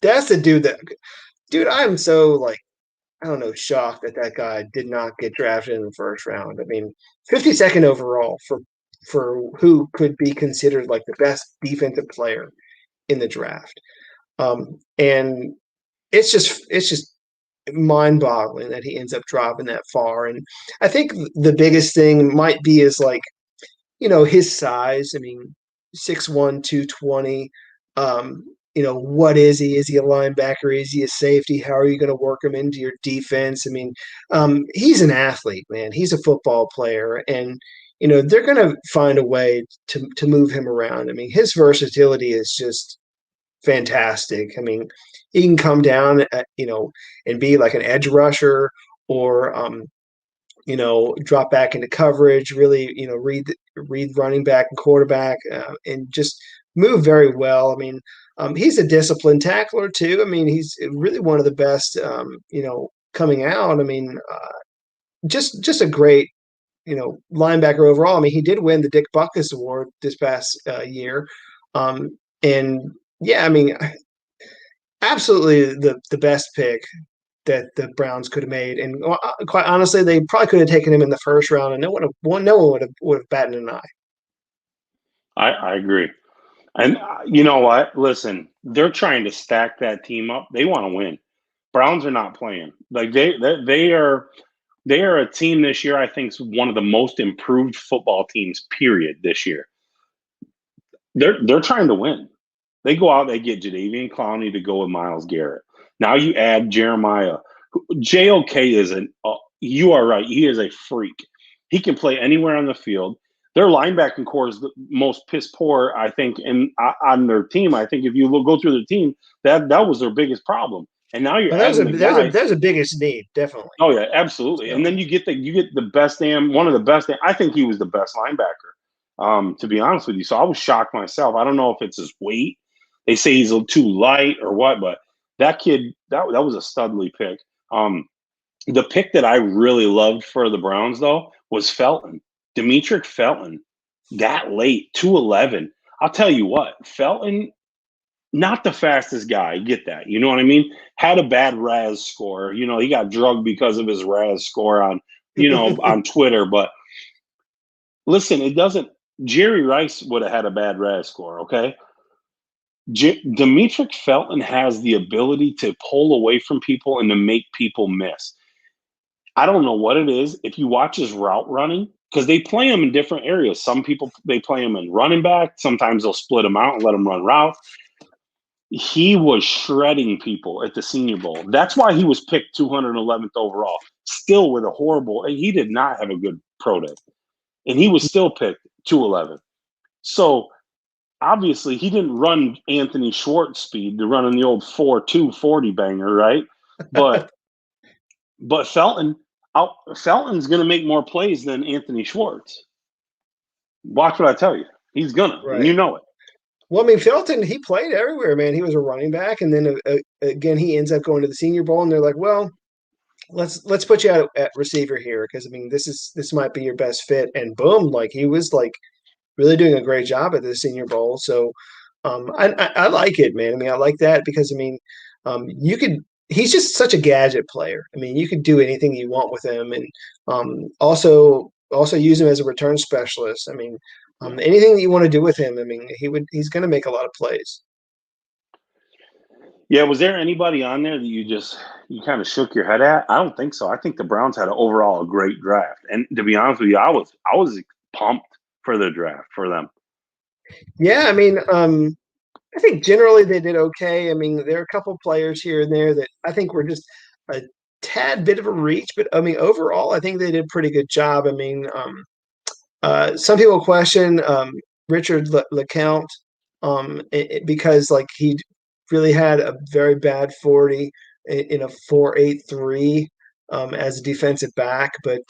That's the dude. I'm so I don't know, shocked that guy did not get drafted in the first round. 52nd overall for who could be considered like the best defensive player in the draft. And it's just mind-boggling that he ends up dropping that far. And I think the biggest thing might be is his size. 6'1", 220. What is he? Is he a linebacker? Is he a safety? How are you going to work him into your defense? He's an athlete, man. He's a football player, and they're going to find a way to move him around. His versatility is just fantastic. He can come down, and be like an edge rusher, or drop back into coverage. Really, read running back and quarterback, and just move very well. He's a disciplined tackler too. He's really one of the best, coming out. Just a great, linebacker overall. He did win the Dick Butkus Award this past year. And yeah, absolutely the best pick that the Browns could have made. And quite honestly, they probably could have taken him in the first round, and no one would have batted an eye. I agree. And you know what? Listen, they're trying to stack that team up. They want to win. Browns are not playing. They are a team this year. I think is one of the most improved football teams. Period. This year, they're trying to win. They go out. They get Jadeveon Clowney to go with Myles Garrett. Now you add Jeremiah. JOK you are right. He is a freak. He can play anywhere on the field. Their linebacking core is the most piss poor, I think, on their team. I think if you go through the team, that was their biggest problem. And now you're there's a biggest need, definitely. Oh yeah, absolutely. So. And then you get the best one of the best. I think he was the best linebacker, to be honest with you. So I was shocked myself. I don't know if it's his weight. They say he's too light or what, but that kid that was a studly pick. The pick that I really loved for the Browns though was Felton. Demetric Felton, that late, 211. I'll tell you what, Felton, not the fastest guy. Get that. You know what I mean? Had a bad RAS score. He got drugged because of his RAS score on Twitter. But listen, it doesn't – Jerry Rice would have had a bad RAS score, okay? Demetric Felton has the ability to pull away from people and to make people miss. I don't know what it is. If you watch his route running – because they play him in different areas. Some people, they play him in running back. Sometimes they'll split him out and let him run route. He was shredding people at the Senior Bowl. That's why he was picked 211th overall. Still with a horrible – he did not have a good pro day. And he was still picked 211. So, obviously, he didn't run Anthony Schwartz speed to run in the old 4.2 40 banger, right? But Felton's going to make more plays than Anthony Schwartz. Watch what I tell you. He's going to, right. And you know it. Well, Felton, he played everywhere, man. He was a running back, and then, again, he ends up going to the Senior Bowl, and they're like, well, let's put you at receiver here because I mean this might be your best fit, and boom, like he was like really doing a great job at the Senior Bowl. So I like it, man. I mean, I like that because I mean, you could. He's just such a gadget player. I mean, you could do anything you want with him, and also use him as a return specialist. I mean, anything that you want to do with him. I mean, he's going to make a lot of plays. Yeah, was there anybody on there that you kind of shook your head at? I don't think so. I think the Browns had overall a great draft, and to be honest with you, I was pumped for the draft for them. Yeah, I mean, I think generally they did okay. I mean, there are a couple players here and there that I think were just a tad bit of a reach, but I mean, overall, I think they did a pretty good job. I mean, some people question Richard LeCount because like he really had a very bad 40 in a 4.83 as a defensive back, but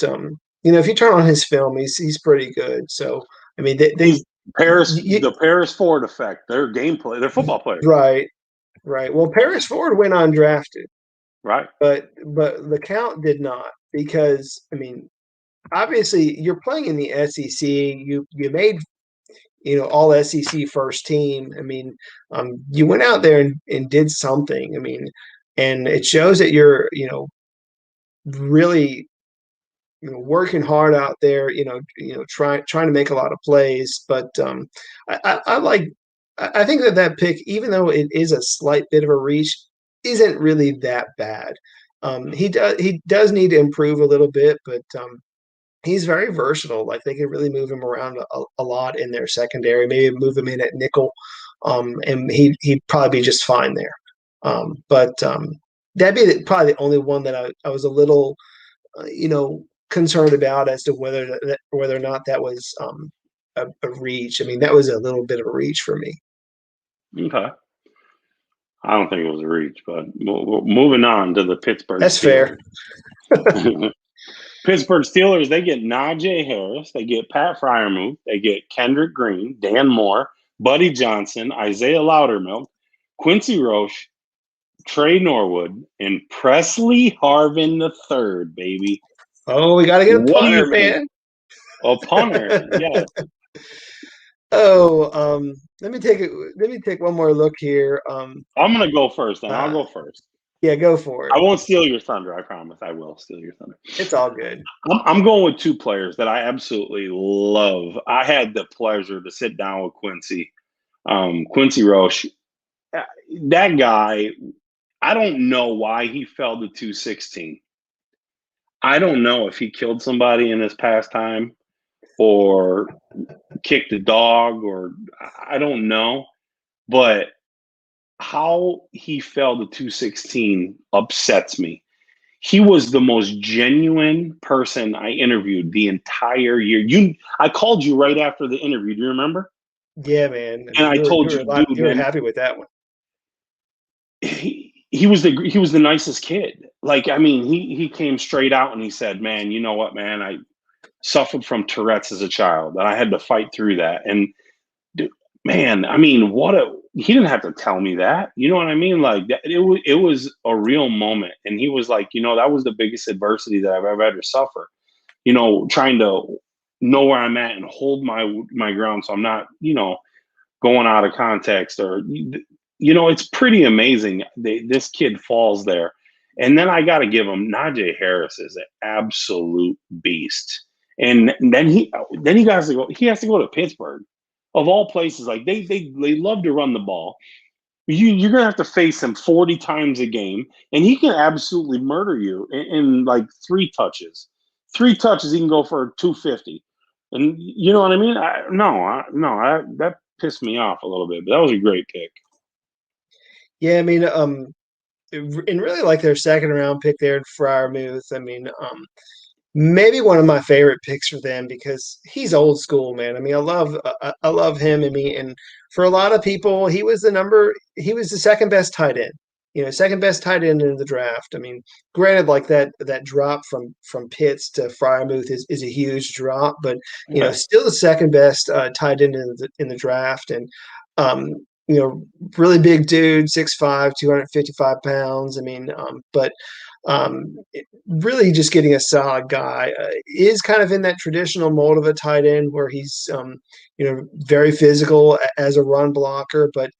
if you turn on his film, he's pretty good. So I mean, the Paris Ford effect. Their gameplay, their football players. Right. Well, Paris Ford went undrafted. Right. But LeCount did not because I mean, obviously you're playing in the SEC. You made all SEC first team. I mean, you went out there and did something. I mean, and it shows that you're really working hard out there. Trying to make a lot of plays. But I like. I think that pick, even though it is a slight bit of a reach, isn't really that bad. He does need to improve a little bit, but he's very versatile. Like they can really move him around a lot in their secondary. Maybe move him in at nickel, and he'd probably be just fine there. But that'd be probably the only one that I was a little, concerned about as to whether or not that was a reach. I mean, that was a little bit of a reach for me. Okay. I don't think it was a reach, but moving on to the Pittsburgh That's Steelers. Fair. Pittsburgh Steelers, they get Najee Harris, they get Pat Freiermuth, they get Kendrick Green, Dan Moore, Buddy Johnson, Isaiah Loudermilk, Quincy Roche, Trey Norwood, and Presley Harvin III, baby. Oh, we got to get a punter, man. A punter, yeah. Oh, let me take one more look here. I'm gonna go first, and I'll go first. Yeah, go for it. I won't steal your thunder. I promise. I will steal your thunder. It's all good. I'm going with two players that I absolutely love. I had the pleasure to sit down with Quincy Roche. That guy, I don't know why he fell to 216. I don't know if he killed somebody in his pastime or kicked a dog, or I don't know. But how he fell to 216 upsets me. He was the most genuine person I interviewed the entire year. I called you right after the interview. Do you remember? Yeah, man. And I told you, you were happy with that one. He was the nicest kid. Like, I mean, he came straight out and he said, "Man, you know what, man? I suffered from Tourette's as a child, and I had to fight through that." And man, I mean, he didn't have to tell me that. You know what I mean? Like it was a real moment. And he was like, that was the biggest adversity that I've ever had to suffer, trying to know where I'm at and hold my ground. So I'm not, going out of context or, it's pretty amazing. This kid falls there. And then I got to give him Najee Harris is an absolute beast. And then he has to go to Pittsburgh. Of all places, like they love to run the ball. You're gonna have to face him 40 times a game, and he can absolutely murder you in like 3 touches. 3 touches, he can go for 250, and you know what I mean. That pissed me off a little bit, but that was a great pick. Yeah, I mean, and really like their second round pick there in Freiermuth. I mean, maybe one of my favorite picks for them because he's old school, man. I mean, I love him. I mean, and for a lot of people, he was the second best tight end. Second best tight end in the draft. I mean, granted, like that drop from Pitts to Freiermuth is a huge drop, but still the second best tight end in the draft. And really big dude, 6'5", 255 pounds. I mean, but Really just getting a solid guy. Is kind of in that traditional mold of a tight end where he's, very physical as a run blocker, but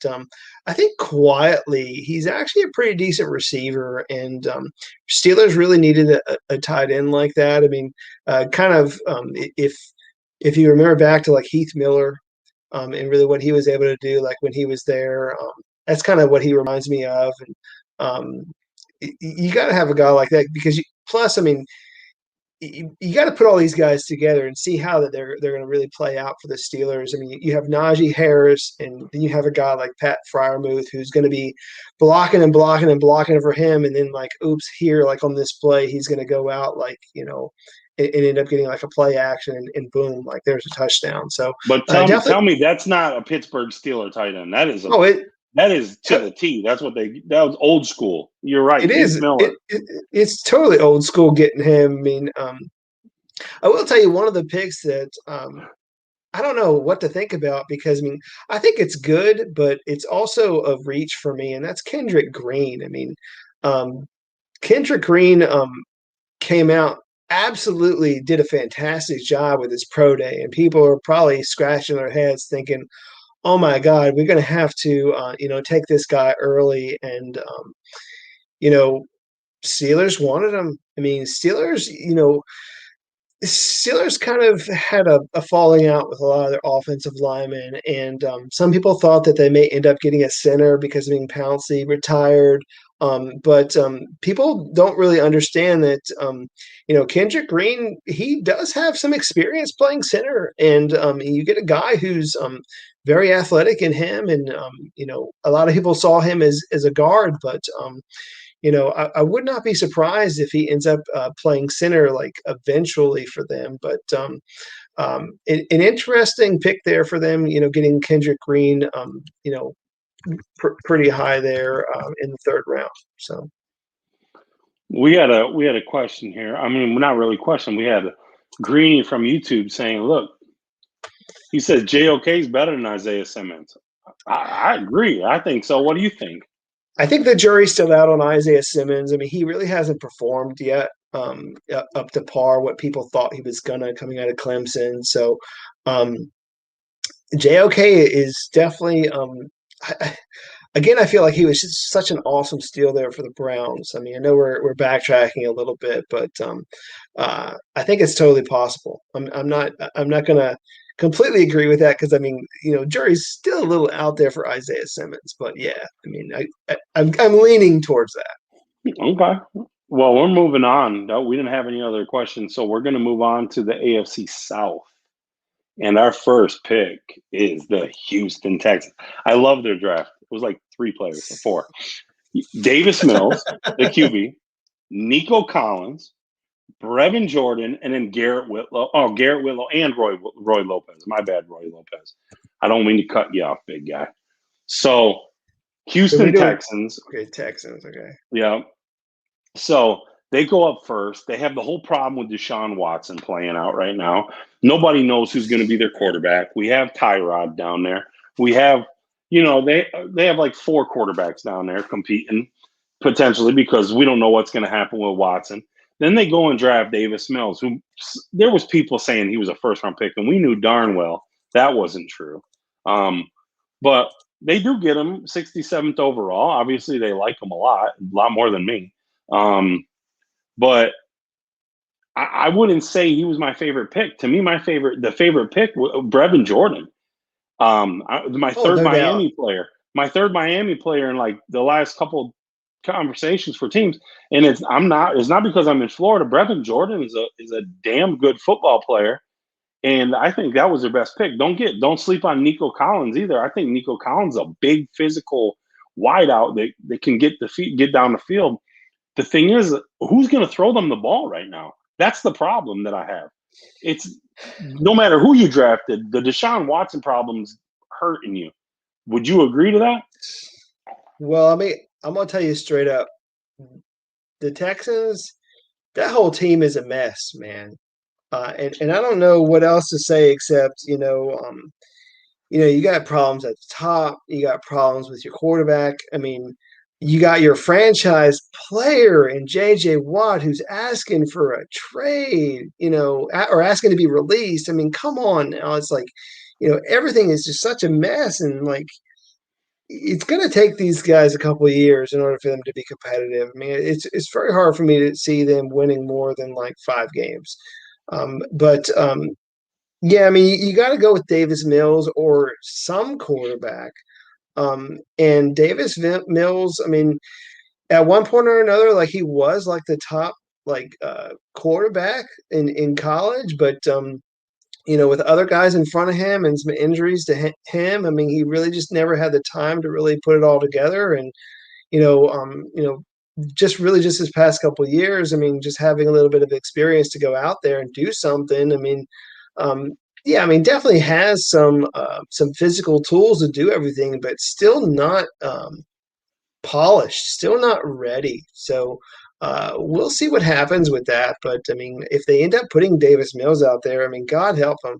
I think quietly he's actually a pretty decent receiver. And Steelers really needed a tight end like that. I mean, if you remember back to like Heath Miller, and really what he was able to do, like when he was there, that's kind of what he reminds me of. And you got to have a guy like that because plus, I mean, you got to put all these guys together and see how that they're going to really play out for the Steelers. I mean, you have Najee Harris, and then you have a guy like Pat Freiermuth who's going to be blocking and blocking and blocking for him, and then like, oops, here, like on this play, he's going to go out like and end up getting like a play action, and boom, like there's a touchdown. So, but tell me that's not a Pittsburgh Steeler tight end. That is that is to the T. That was old school. You're right. It is. It's totally old school getting him. I mean, I will tell you one of the picks that I don't know what to think about because, I mean, I think it's good, but it's also a reach for me, and that's Kendrick Green. I mean, Kendrick Green came out, absolutely did a fantastic job with his pro day, and people are probably scratching their heads thinking, oh my God, we're going to have to, take this guy early. And, Steelers wanted him. I mean, Steelers kind of had a falling out with a lot of their offensive linemen. And some people thought that they may end up getting a center because I mean, Pouncey retired. But people don't really understand that, Kendrick Green, he does have some experience playing center. And you get a guy who's very athletic in him. And, a lot of people saw him as a guard, but, I would not be surprised if he ends up playing center like eventually for them. But an interesting pick there for them, getting Kendrick Green, pretty high there in the third round. So we had a question here. I mean, not really a question. We had Greeny from YouTube saying, "Look, he says JOK is better than Isaiah Simmons." I agree. I think so. What do you think? I think the jury's still out on Isaiah Simmons. I mean, he really hasn't performed yet up to par what people thought he was gonna coming out of Clemson. So JOK is definitely again, I feel like he was just such an awesome steal there for the Browns. I mean, I know we're backtracking a little bit, but I think it's totally possible. I'm not gonna completely agree with that because I mean, jury's still a little out there for Isaiah Simmons, but yeah, I mean, I'm leaning towards that. Okay. Well, we're moving on. No, we didn't have any other questions, so we're going to move on to the AFC South. And our first pick is the Houston Texans. I love their draft. It was like 3 players or 4. Davis Mills, the QB, Nico Collins, Brevin Jordan, and then Garrett Whitlow. Oh, Garrett Whitlow and Roy Lopez. My bad, Roy Lopez. I don't mean to cut you off, big guy. So, Houston Texans. Okay, Texans. Okay. Yeah. So they go up first. They have the whole problem with Deshaun Watson playing out right now. Nobody knows who's going to be their quarterback. We have Tyrod down there. We have, they have like 4 quarterbacks down there competing potentially because we don't know what's going to happen with Watson. Then they go and draft Davis Mills, who there was people saying he was a first-round pick, and we knew darn well that wasn't true. But they do get him 67th overall. Obviously, they like him a lot more than me. But I wouldn't say he was my favorite pick. To me, the favorite pick was Brevin Jordan. My third Miami player in like the last couple conversations for teams. And it's not because I'm in Florida. Brevin Jordan is a damn good football player. And I think that was their best pick. Don't sleep on Nico Collins either. I think Nico Collins is a big physical wideout that can get down the field. The thing is, who's going to throw them the ball right now? That's the problem that I have. It's no matter who you drafted, the Deshaun Watson problem's hurting you. Would you agree to that? Well, I mean, I'm going to tell you straight up. The Texans, that whole team is a mess, man. And I don't know what else to say except, you got problems at the top. You got problems with your quarterback. I mean, You got your franchise player in J.J. Watt who's asking for a trade, or asking to be released. I mean, come on now. It's like, everything is just such a mess. And like, it's going to take these guys a couple of years in order for them to be competitive. I mean, it's very hard for me to see them winning more than like 5 games. But yeah, I mean, you got to go with Davis Mills or some quarterback. And Davis Mills, I mean, at one point or another, like he was like the top like quarterback in college, but with other guys in front of him and some injuries to him, I mean, he really just never had the time to really put it all together. And just really just his past couple of years, I mean, just having a little bit of experience to go out there and do something. I mean, yeah, I mean, definitely has some physical tools to do everything, but still not polished, still not ready. So we'll see what happens with that. But I mean, if they end up putting Davis Mills out there, I mean, God help them,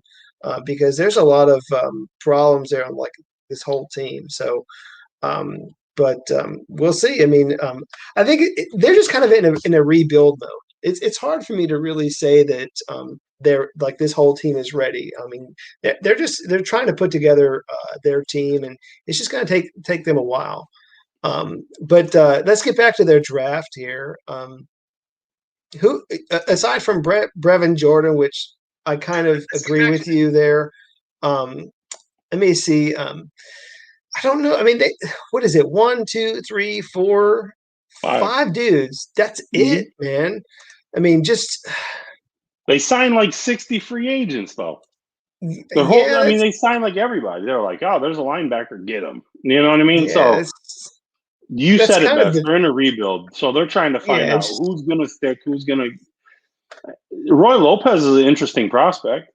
because there's a lot of problems there on like this whole team. So, but we'll see. I mean, I think they're just kind of in a rebuild mode. It's hard for me to really say that they're like this whole team is ready. I mean, they're trying to put together their team, and it's just going to take them a while. But let's get back to their draft here. Who, aside from Brevin Jordan, which I kind of agree with you there. Let me see. I don't know. I mean, what is it? 1, 2, 3, 4, 5 dudes. That's it, man. I mean, just they signed like 60 free agents though. yeah, I mean, they signed like everybody. They're like, oh, there's a linebacker, get him. You know what I mean? Yeah, so you said it best. They're in a rebuild, so they're trying to find out who's going to stick, who's going to. Roy Lopez is an interesting prospect.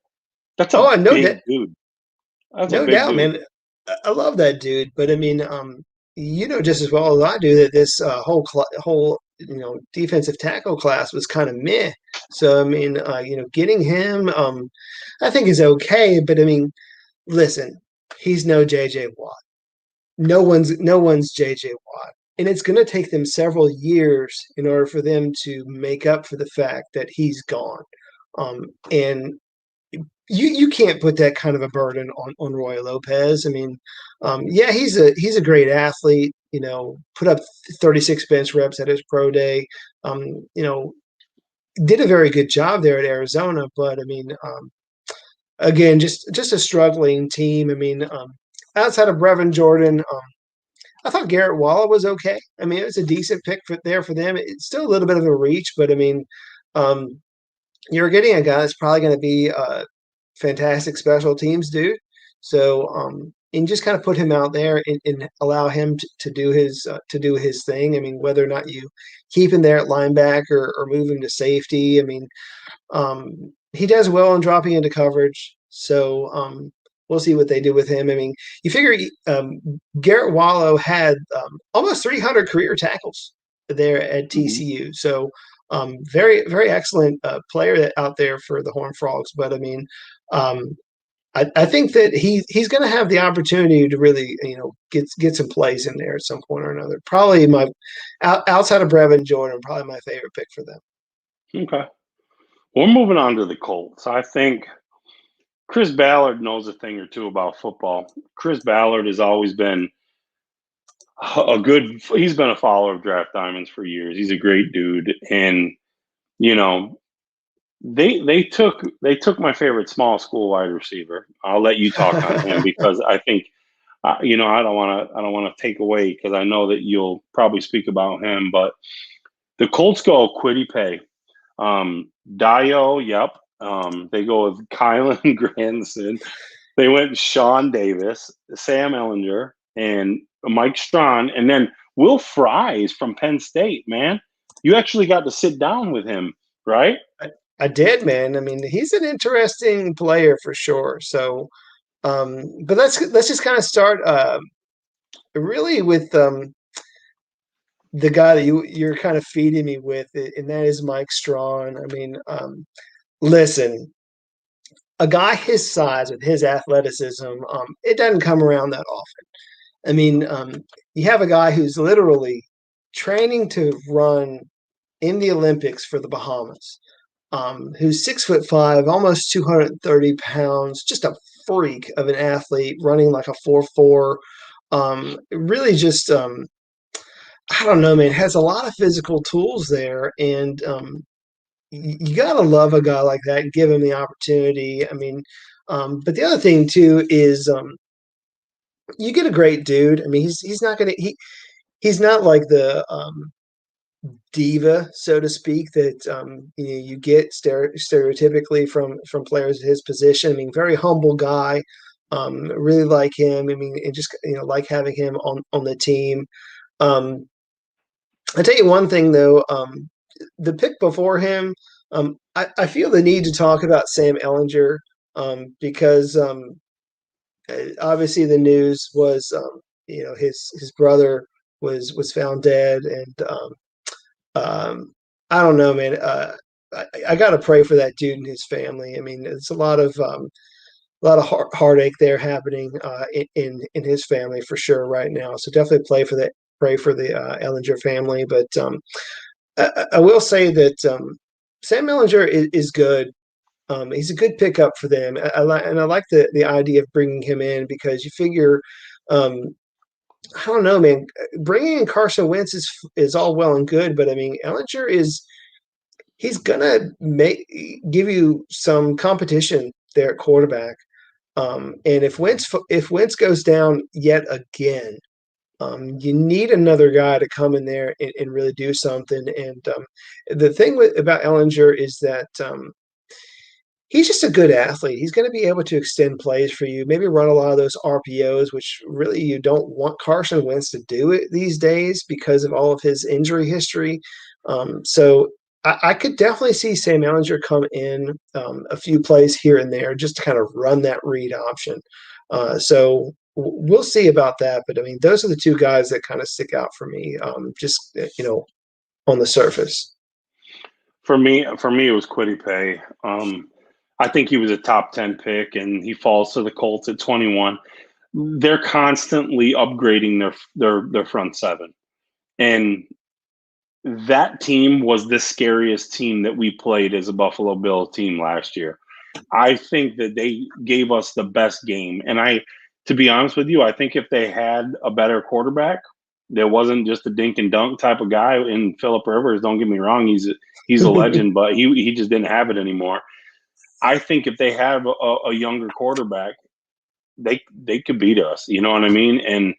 That's a big dude. That's no doubt, dude. Man. I love that dude, but I mean, just as well as I do that this whole defensive tackle class was kind of meh. So I mean, getting him, I think is okay. But I mean, listen, he's no J.J. Watt. No one's J.J. Watt, and it's going to take them several years in order for them to make up for the fact that he's gone. And you can't put that kind of a burden on Roy Lopez. I mean, yeah, he's a great athlete. Put up 36 bench reps at his pro day. Did a very good job there at Arizona, but I mean, again, just a struggling team. I mean, outside of Brevin Jordan, I thought Garrett Waller was okay. I mean, it was a decent pick for them. It's still a little bit of a reach, but I mean, you're getting a guy that's probably going to be a fantastic special teams dude. So, and just kind of put him out there and allow him to do his thing. I mean, whether or not you keep him there at linebacker or move him to safety. I mean, he does well in dropping into coverage. So, we'll see what they do with him. I mean, you figure Garrett Wallow had almost 300 career tackles there at TCU. So very, very excellent player out there for the Horned Frogs. But I mean, I think that he's going to have the opportunity to really, get some plays in there at some point or another. Probably outside of Brevin Jordan, probably my favorite pick for them. Okay. We're moving on to the Colts. I think Chris Ballard knows a thing or two about football. Chris Ballard has always been he's been a follower of Draft Diamonds for years. He's a great dude. And, they took my favorite small school wide receiver. I'll let you talk on him because I think, I don't want to take away because I know that you'll probably speak about him, but the Colts go Kwity Paye. Dio, yep. They go with Kylan Granson. They went Sean Davis, Sam Ellenger, and Mike Strawn, and then Will Fries from Penn State, man. You actually got to sit down with him, right? I did, man. I mean, he's an interesting player for sure. So, but let's just kind of start really with the guy that you're kind of feeding me with, and that is Mike Strawn. I mean, listen, a guy his size with his athleticism, it doesn't come around that often. I mean, you have a guy who's literally training to run in the Olympics for the Bahamas, who's 6'5", almost 230 pounds, just a freak of an athlete, running like a 4.4. Really just I don't know, man, has a lot of physical tools there, and you gotta love a guy like that and give him the opportunity. I mean, but the other thing too is you get a great dude. I mean, he's not gonna he's not like the diva, so to speak, that you get stereotypically from players of his position. I mean, very humble guy. Really like him. I mean, and just like having him on the team. Um, I tell you one thing though, the pick before him, I feel the need to talk about Sam Ellenger, because obviously the news was his brother was found dead, and I don't know, man. I got to pray for that dude and his family. I mean, it's a lot of heartache there happening in his family for sure right now. So definitely pray for the Ellinger family. But I will say that Sam Ellinger is good. He's a good pickup for them. I like the idea of bringing him in, because you figure, I don't know, man. Bringing in Carson Wentz is all well and good, but I mean, Ellinger he's gonna give you some competition there at quarterback. And if Wentz goes down yet again, you need another guy to come in there and really do something. And the thing about Ellinger is that he's just a good athlete. He's going to be able to extend plays for you, maybe run a lot of those RPOs, which really you don't want Carson Wentz to do it these days because of all of his injury history. So I could definitely see Sam Ellinger come in a few plays here and there just to kind of run that read option. So we'll see about that. But I mean, those are the two guys that kind of stick out for me, just on the surface. For me, it was Kwity Paye. I think he was a top 10 pick, and he falls to the Colts at 21. They're constantly upgrading their front seven, and that team was the scariest team that we played as a Buffalo Bill team last year. I think that they gave us the best game, and to be honest with you, I think if they had a better quarterback, there wasn't just a dink and dunk type of guy in Phillip Rivers. Don't get me wrong, he's a legend, but he just didn't have it anymore. I think if they have a younger quarterback, they could beat us. You know what I mean? And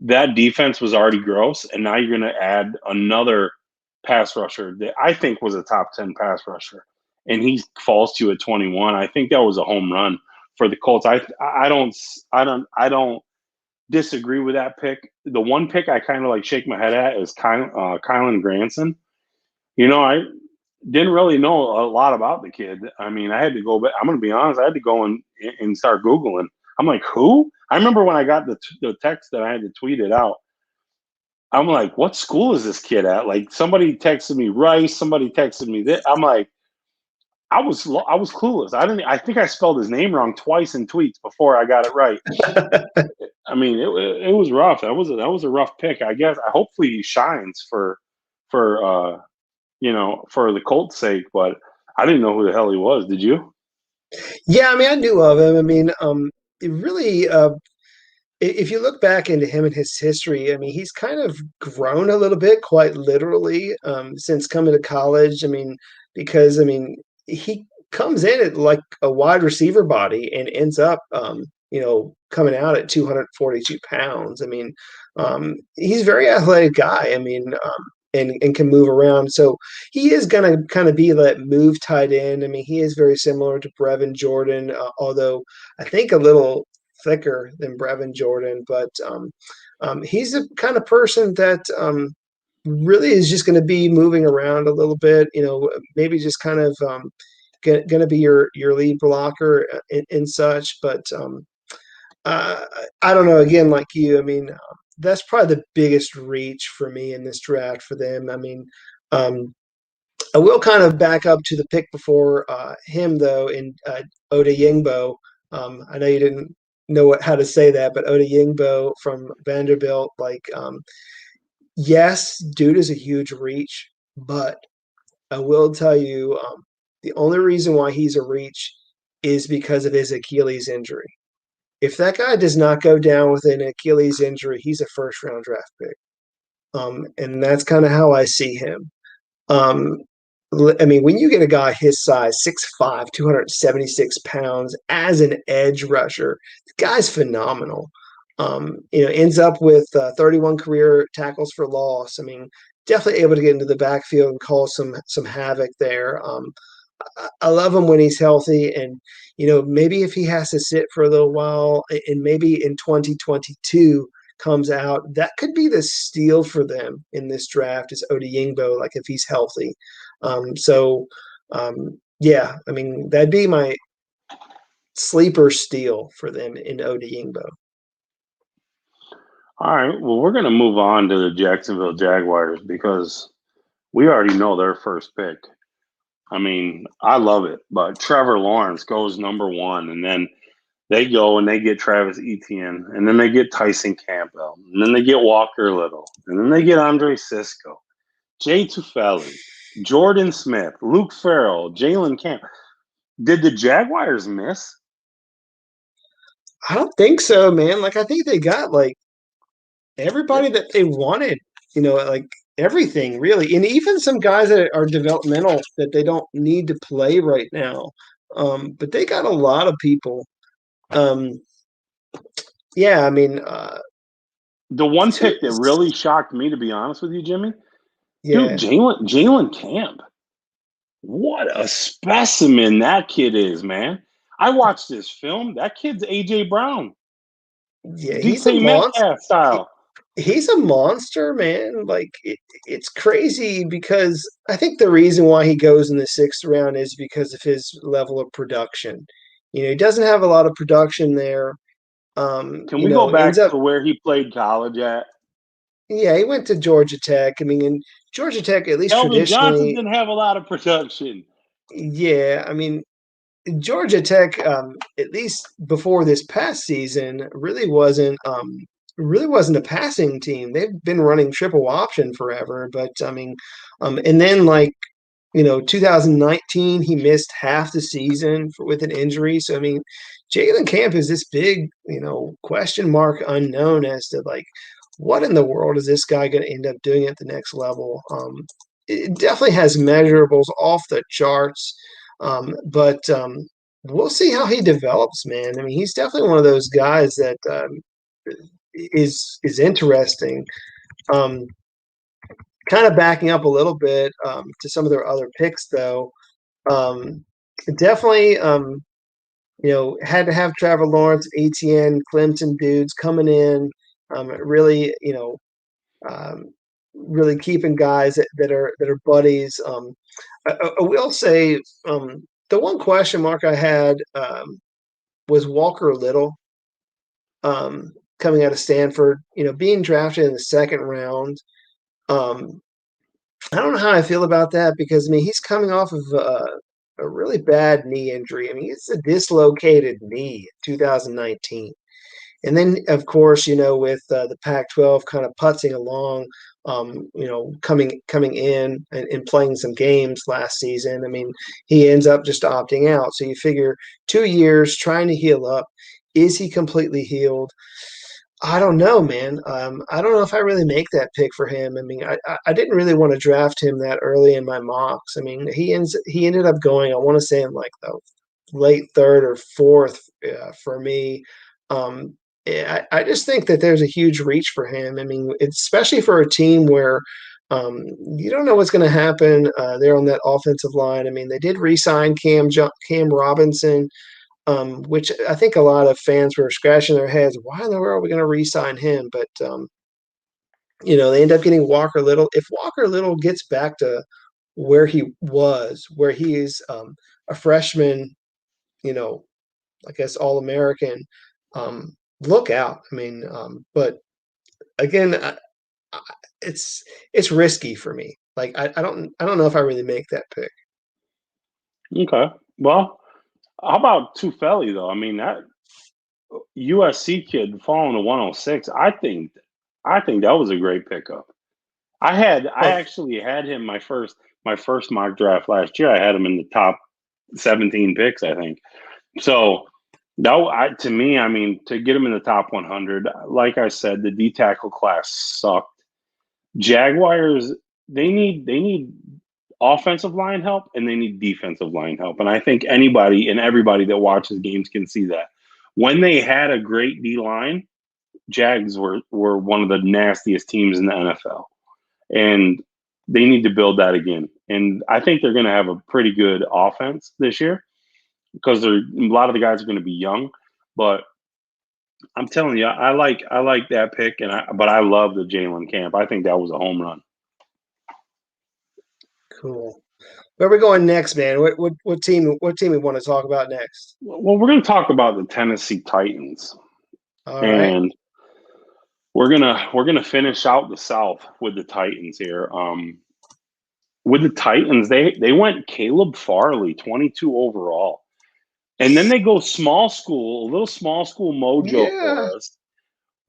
that defense was already gross, and now you're going to add another pass rusher that I think was a top 10 pass rusher, and he falls to you at 21. I think that was a home run for the Colts. I don't disagree with that pick. The one pick I kind of like shake my head at is Kylan Granson. I didn't really know a lot about the kid. I mean, I had to go, but I'm going to be honest, I had to go and start Googling. I'm like, who? I remember when I got the text that I had to tweet it out. I'm like, what school is this kid at? Like, somebody texted me Rice, somebody texted me this. I'm like, I was clueless. I think I spelled his name wrong twice in tweets before I got it right. I mean, it was rough. That was a rough pick. I guess. Hopefully he shines for the Colts' sake. But I didn't know who the hell he was. Did you? Yeah, I mean, I knew of him. I mean, it really, if you look back into him and his history, I mean, he's kind of grown a little bit, quite literally, since coming to college. I mean, because he comes in at like a wide receiver body and ends up, coming out at 242 pounds. I mean, he's a very athletic guy. I mean, and can move around. So he is going to kind of be that move tight end. I mean, he is very similar to Brevin Jordan, although I think a little thicker than Brevin Jordan. But he's the kind of person that really is just going to be moving around a little bit, maybe just kind of going to be your lead blocker and such. But I don't know. Again, like you, I mean, that's probably the biggest reach for me in this draft for them. I mean, I will kind of back up to the pick before him, though, in Oda Yingbo. I know you didn't know how to say that, but Oda Yingbo from Vanderbilt, like, Yes, dude is a huge reach, but I will tell you, the only reason why he's a reach is because of his Achilles injury. If that guy does not go down with an Achilles injury, he's a first round draft pick. And that's kind of how I see him. Um, I mean, when you get a guy his size, 6'5", 276 pounds, as an edge rusher, the guy's phenomenal. Ends up with 31 career tackles for loss. I mean, definitely able to get into the backfield and cause some havoc there. I love him when he's healthy, and maybe if he has to sit for a little while, and maybe in 2022 comes out, that could be the steal for them in this draft is Odeyingbo, like if he's healthy. So yeah, I mean that'd be my sleeper steal for them in Odeyingbo. All right. Well, we're going to move on to the Jacksonville Jaguars because we already know their first pick. I mean, I love it, but Trevor Lawrence goes number one, and then they go and they get Travis Etienne, and then they get Tyson Campbell, and then they get Walker Little, and then they get Andre Cisco, Jay Tufele, Jordan Smith, Luke Farrell, Jalen Camp. Did the Jaguars miss? I don't think so, man. Like I think they got like everybody that they wanted, like everything really. And even some guys that are developmental that they don't need to play right now. But they got a lot of people. Um, yeah, I mean, The one pick that really shocked me, to be honest with you, Jimmy, dude, yeah, Jalen Camp. What a specimen that kid is, man. I watched this film. That kid's AJ Brown, yeah, he's a DK monster. Metcalf style. He's a monster, man. Like it's crazy because I think the reason why he goes in the sixth round is because of his level of production. He doesn't have a lot of production there. Can we go Ends back up to where he played college at? Yeah, he went to Georgia Tech. I mean, and Georgia Tech, at least Elvin Johnson traditionally, didn't have a lot of production. yeah, I mean, Georgia Tech, at least before this past season, really wasn't a passing team. They've been running triple option forever, but I mean, and then like 2019, he missed half the season with an injury. So I mean, Jalen Camp is this big, question mark unknown as to like what in the world is this guy going to end up doing at the next level. It definitely has measurables off the charts, but we'll see how he develops, man. I mean, he's definitely one of those guys that is interesting. Um, Kind of backing up a little bit to some of their other picks, though. Um, Definitely, had to have Trevor Lawrence, ATN, Clemson dudes coming in, really, um, really keeping guys that are buddies. I will say the one question mark I had was Walker Little coming out of Stanford. Being drafted in the second round. Um, I don't know how I feel about that because I mean he's coming off of a really bad knee injury. I mean it's a dislocated knee in 2019, and then of course with the Pac-12 kind of putzing along, coming in and playing some games last season. I mean he ends up just opting out. So you figure 2 years trying to heal up. Is he completely healed? I don't know, man. I don't know if I really make that pick for him. I mean, I didn't really want to draft him that early in my mocks. I mean, he ended up going. I want to say in like the late third or fourth for me. I just think that there's a huge reach for him. I mean, especially for a team where you don't know what's going to happen there on that offensive line. I mean, they did re-sign Cam Robinson, which I think a lot of fans were scratching their heads. Why in the world are we going to re-sign him? But they end up getting Walker Little. If Walker Little gets back to where he was, where he is a freshman, I guess All American, look out. I mean, but again, it's risky for me. Like I don't know if I really make that pick. Okay. Well, how about Tufele though? I mean that USC kid falling to 106. I think that was a great pickup. I actually had him my first mock draft last year. I had him in the top 17 picks, I think. So to me, I mean, to get him in the top 100, like I said, the D tackle class sucked. Jaguars, they need offensive line help and they need defensive line help. And I think anybody and everybody that watches games can see that. When they had a great D line, Jags were one of the nastiest teams in the NFL. And they need to build that again. And I think they're going to have a pretty good offense this year because a lot of the guys are going to be young. But I'm telling you, I like that pick, but I love the Jalen Camp. I think that was a home run. Cool. Where are we going next, man? What team we want to talk about next? Well, we're going to talk about the Tennessee Titans. All right. And we're gonna finish out the South with the Titans here. With the Titans, they went Caleb Farley, 22 overall, and then they go small school, a little small school mojo for us.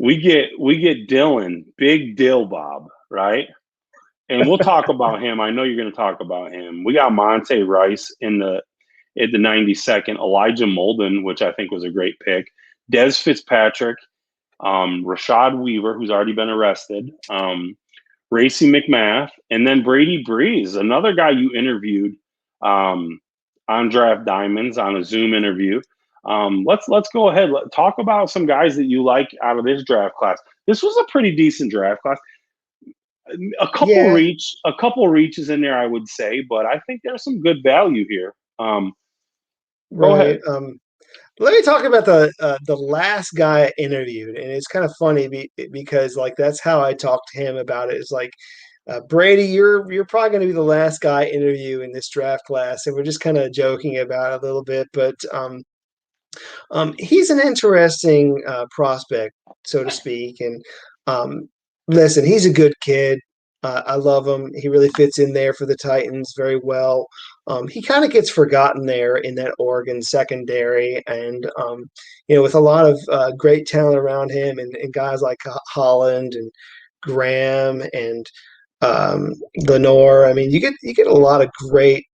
We get Dylan, Big Dill Bob, right? And we'll talk about him. I know you're going to talk about him. We got Monte Rice at the 92nd, Elijah Molden, which I think was a great pick, Des Fitzpatrick, Rashad Weaver, who's already been arrested, Racy McMath, and then Brady Breeze, another guy you interviewed on Draft Diamonds on a Zoom interview. Let's go ahead. Talk about some guys that you like out of this draft class. This was a pretty decent draft class. A couple reaches in there, I would say, but I think there's some good value here. Go ahead. Let me talk about the last guy I interviewed, and it's kind of funny because like that's how I talked to him about it. It's like, Brady, you're probably going to be the last guy I interview in this draft class, and we're just kind of joking about it a little bit. But he's an interesting prospect, so to speak, and listen, he's a good kid. I love him. He really fits in there for the Titans very well. He kind of gets forgotten there in that Oregon secondary, and with a lot of great talent around him, and guys like Holland and Graham and Lenore. I mean, you get a lot of great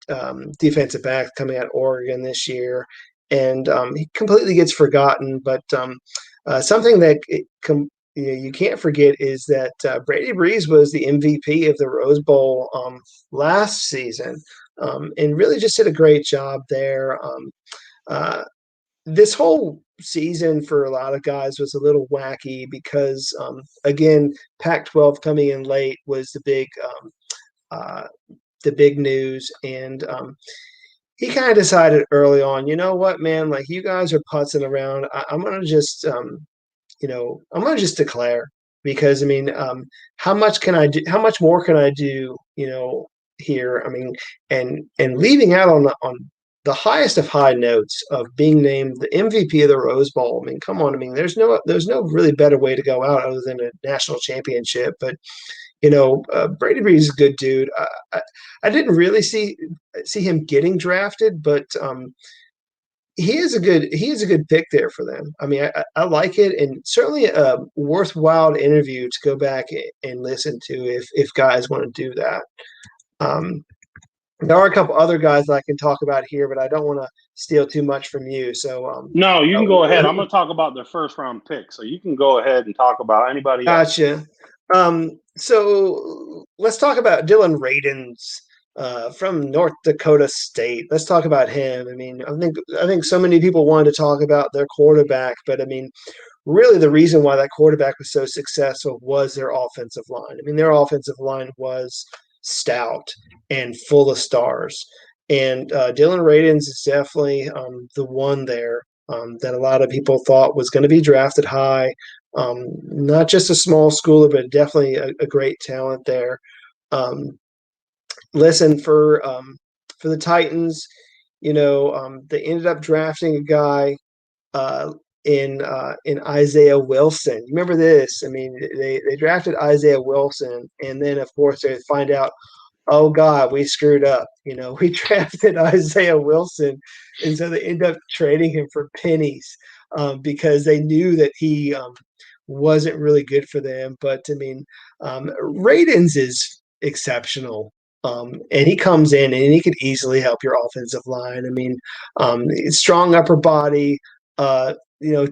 defensive backs coming out of Oregon this year, and he completely gets forgotten. But something that you can't forget is that Brady Breeze was the MVP of the Rose Bowl last season, and really just did a great job there. This whole season for a lot of guys was a little wacky because, again, Pac-12 coming in late was the big news, and he kind of decided early on, you know what, man, like you guys are putzing around. I'm gonna just I'm going to just declare because, I mean, how much can I do? How much more can I do, here? I mean, and leaving out on the highest of high notes of being named the MVP of the Rose Bowl. I mean, come on. I mean, there's no really better way to go out other than a national championship. But, Brady Breeze is a good dude. I didn't really see him getting drafted, but he is a good pick there for them. I mean, I like it, and certainly a worthwhile interview to go back and listen to if guys want to do that. There are a couple other guys that I can talk about here, but I don't want to steal too much from you. So no, you can go ahead. I'm going to talk about their first round pick, so you can go ahead and talk about anybody else. Gotcha. So let's talk about Dylan Raidens. From North Dakota State. Let's talk about him. I mean, I think so many people wanted to talk about their quarterback, but I mean, really the reason why that quarterback was so successful was their offensive line. I mean, their offensive line was stout and full of stars. And Dylan Raidens is definitely the one there that a lot of people thought was going to be drafted high. Not just a small schooler, but definitely a great talent there. Listen, for the Titans, they ended up drafting a guy in Isaiah Wilson. You remember this? I mean, they drafted Isaiah Wilson, and then of course they find out, oh God, we screwed up. We drafted Isaiah Wilson, and so they end up trading him for pennies because they knew that he wasn't really good for them. But I mean, Raiden's is exceptional. And he comes in and he could easily help your offensive line. I mean, strong upper body, you know,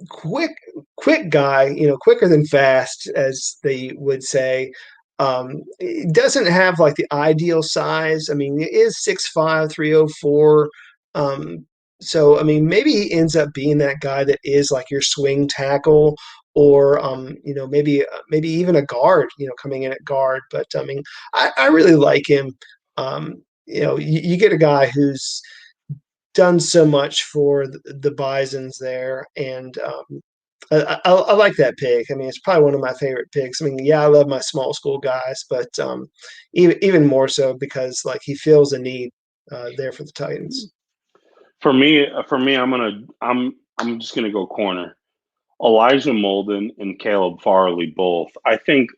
quick guy, quicker than fast, as they would say. It doesn't have like the ideal size. I mean, it is 6'5", 304. So I mean, maybe he ends up being that guy that is like your swing tackle, or maybe even a guard, coming in at guard. But I mean, I really like him. You get a guy who's done so much for the Bisons there, and I like that pick. I mean, it's probably one of my favorite picks. I mean, yeah, I love my small school guys, but even more so because like he feels a need there for the Titans. For me, I'm just gonna go corner. Elijah Molden and Caleb Farley both. I think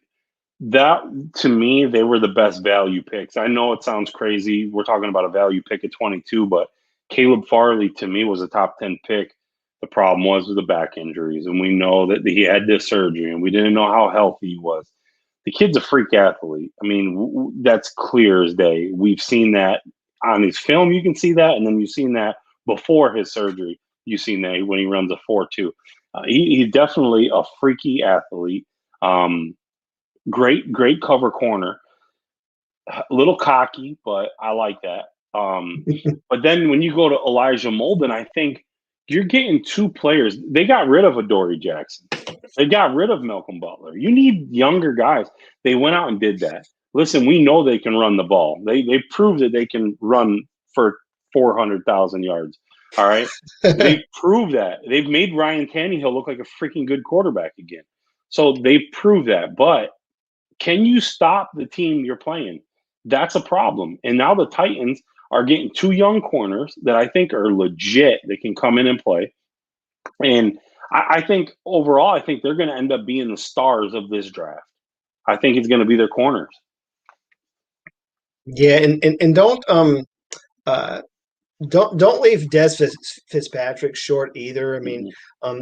that, to me, they were the best value picks. I know it sounds crazy. We're talking about a value pick at 22, but Caleb Farley, to me, was a top 10 pick. The problem was with the back injuries, and we know that he had this surgery, and we didn't know how healthy he was. The kid's a freak athlete. I mean, that's clear as day. We've seen that on his film. You can see that, and then you've seen that before his surgery. You've seen that when he runs a 4.2. He's definitely a freaky athlete. Great cover corner. A little cocky, but I like that. But then when you go to Elijah Molden, I think you're getting two players. They got rid of Adoree Jackson. They got rid of Malcolm Butler. You need younger guys. They went out and did that. Listen, we know they can run the ball. They proved that they can run for 400,000 yards. All right. They proved that. They've made Ryan Tannehill look like a freaking good quarterback again. So they proved that. But can you stop the team you're playing? That's a problem. And now the Titans are getting two young corners that I think are legit. They can come in and play. And I think overall, I think they're going to end up being the stars of this draft. I think it's going to be their corners. Yeah, and don't leave Des Fitzpatrick short either. I mean,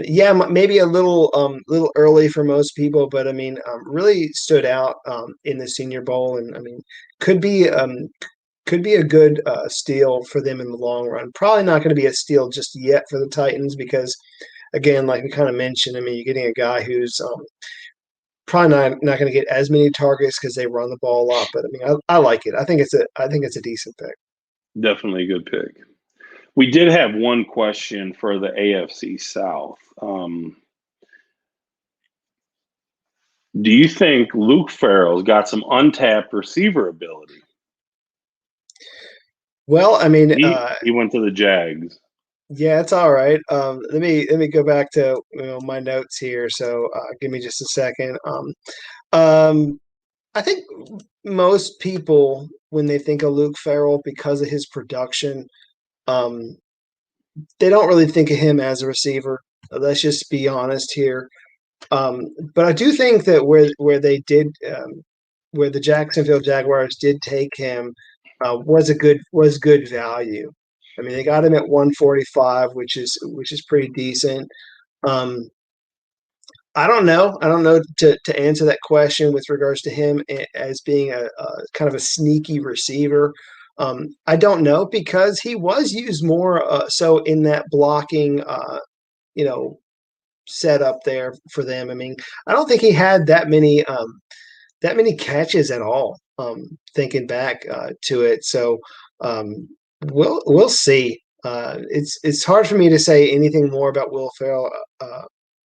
yeah, maybe a little early for most people, but I mean, really stood out in the Senior Bowl, and I mean, could be a good steal for them in the long run. Probably not going to be a steal just yet for the Titans because, again, like we kind of mentioned, I mean, you're getting a guy who's probably not going to get as many targets because they run the ball a lot. But I mean, I like it. I think it's a decent pick. Definitely a good pick. We did have one question for the AFC South. Do you think Luke Farrell's got some untapped receiver ability? Well, I mean, he went to the Jags. Yeah, it's all right. Let me go back to my notes here. So give me just a second. I think most people, when they think of Luke Farrell, because of his production, they don't really think of him as a receiver. Let's just be honest here. But I do think that where they did, where the Jacksonville Jaguars did take him, was good value. I mean, they got him at 145, which is pretty decent. I don't know to answer that question with regards to him as being a kind of a sneaky receiver. I don't know because he was used more so in that blocking, setup there for them. I mean, I don't think he had that many catches at all. Thinking back to it, so we'll see. It's hard for me to say anything more about Will Ferrell.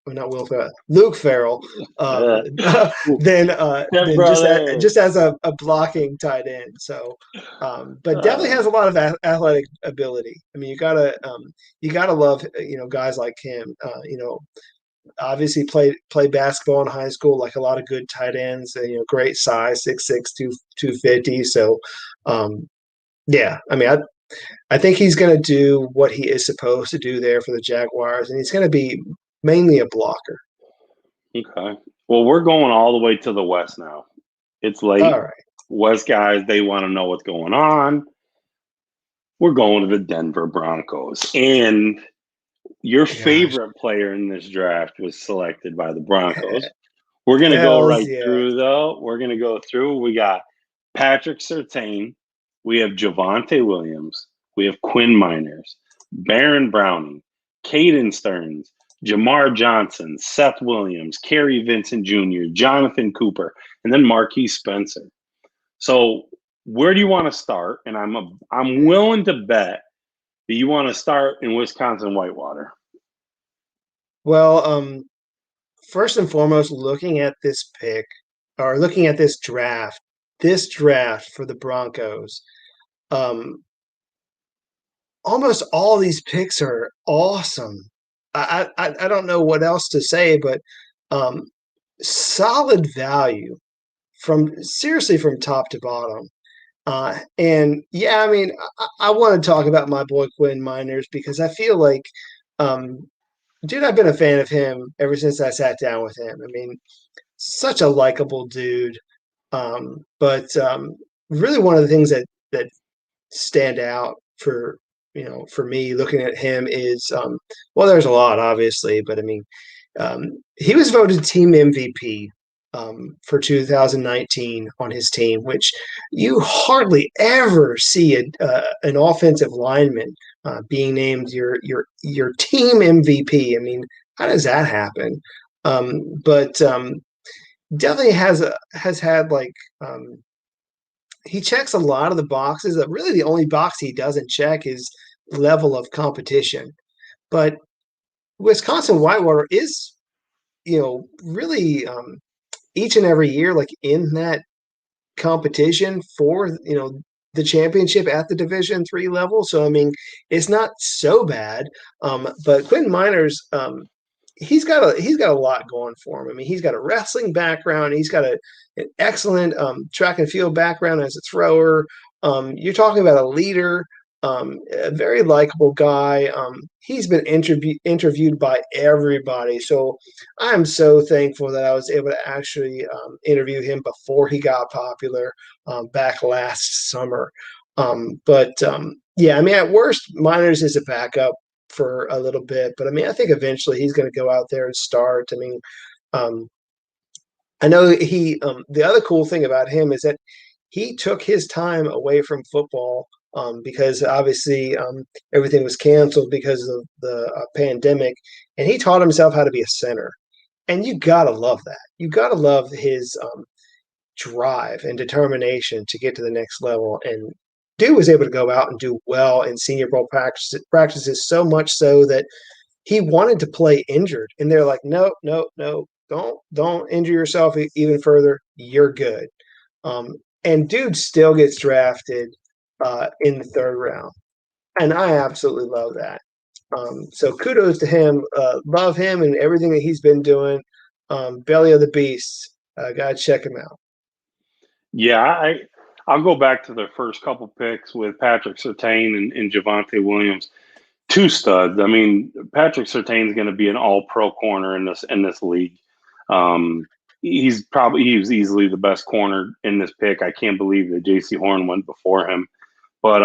Not Will Ferrell, Luke Farrell, than just as a blocking tight end. So, but definitely has a lot of athletic ability. I mean, you gotta love guys like him. Obviously play basketball in high school like a lot of good tight ends. Great size, 6'6", 250. So, yeah, I mean, I think he's going to do what he is supposed to do there for the Jaguars, and he's going to be mainly a blocker. Okay. Well, we're going all the way to the West now. It's late. All right. West guys, they want to know what's going on. We're going to the Denver Broncos. And Your Gosh. favorite player in this draft was selected by the Broncos. We're going to go Hells right yeah. through, though. We're going to go through. We got Patrick Surtain. We have Javonte Williams. We have Quinn Miners, Baron Browning, Kaden Stearns, Jamar Johnson, Seth Williams, Kerry Vincent Jr., Jonathan Cooper, and then Marquise Spencer. So where do you want to start? And I'm willing to bet that you want to start in Wisconsin Whitewater. Well, first and foremost, looking at this pick or looking at this draft for the Broncos, um, almost all these picks are awesome. I don't know what else to say, but um, solid value from top to bottom. And yeah, I mean, I want to talk about my boy Quinn Miners because I feel like, um, dude, I've been a fan of him ever since I sat down with him. I mean, such a likable dude. But really, one of the things that stand out for me looking at him is well, there's a lot obviously, but I mean, he was voted team MVP for 2019 on his team, which you hardly ever see an offensive lineman being named your team MVP. I mean, how does that happen? But definitely has had like he checks a lot of the boxes. Really, the only box he doesn't check is level of competition. But Wisconsin Whitewater is, really each and every year, like in that competition for the championship at the Division III level. So I mean, it's not so bad. But Quentin Miners, he's got a lot going for him. I mean, he's got a wrestling background. He's got an excellent track and field background as a thrower. You're talking about a leader, a very likable guy. He's been interviewed by everybody. So I'm so thankful that I was able to actually interview him before he got popular back last summer. But yeah, I mean, at worst, Miners is a backup for a little bit, but I mean, I think eventually he's going to go out there and start. I mean, um, I know the other cool thing about him is that he took his time away from football because obviously everything was canceled because of the pandemic, and he taught himself how to be a center. And you gotta love that. You gotta love his drive and determination to get to the next level. And dude was able to go out and do well in Senior Bowl practices so much so that he wanted to play injured, and they're like, no, no, no, don't injure yourself even further. You're good. And dude still gets drafted in the third round, and I absolutely love that. So kudos to him. Love him and everything that he's been doing. Belly of the beast. Gotta check him out. Yeah, I'll go back to the first couple picks with Patrick Surtain and Javonte Williams. Two studs. I mean, Patrick Surtain's going to be an all-pro corner in this league. He was easily the best corner in this pick. I can't believe that J.C. Horn went before him. But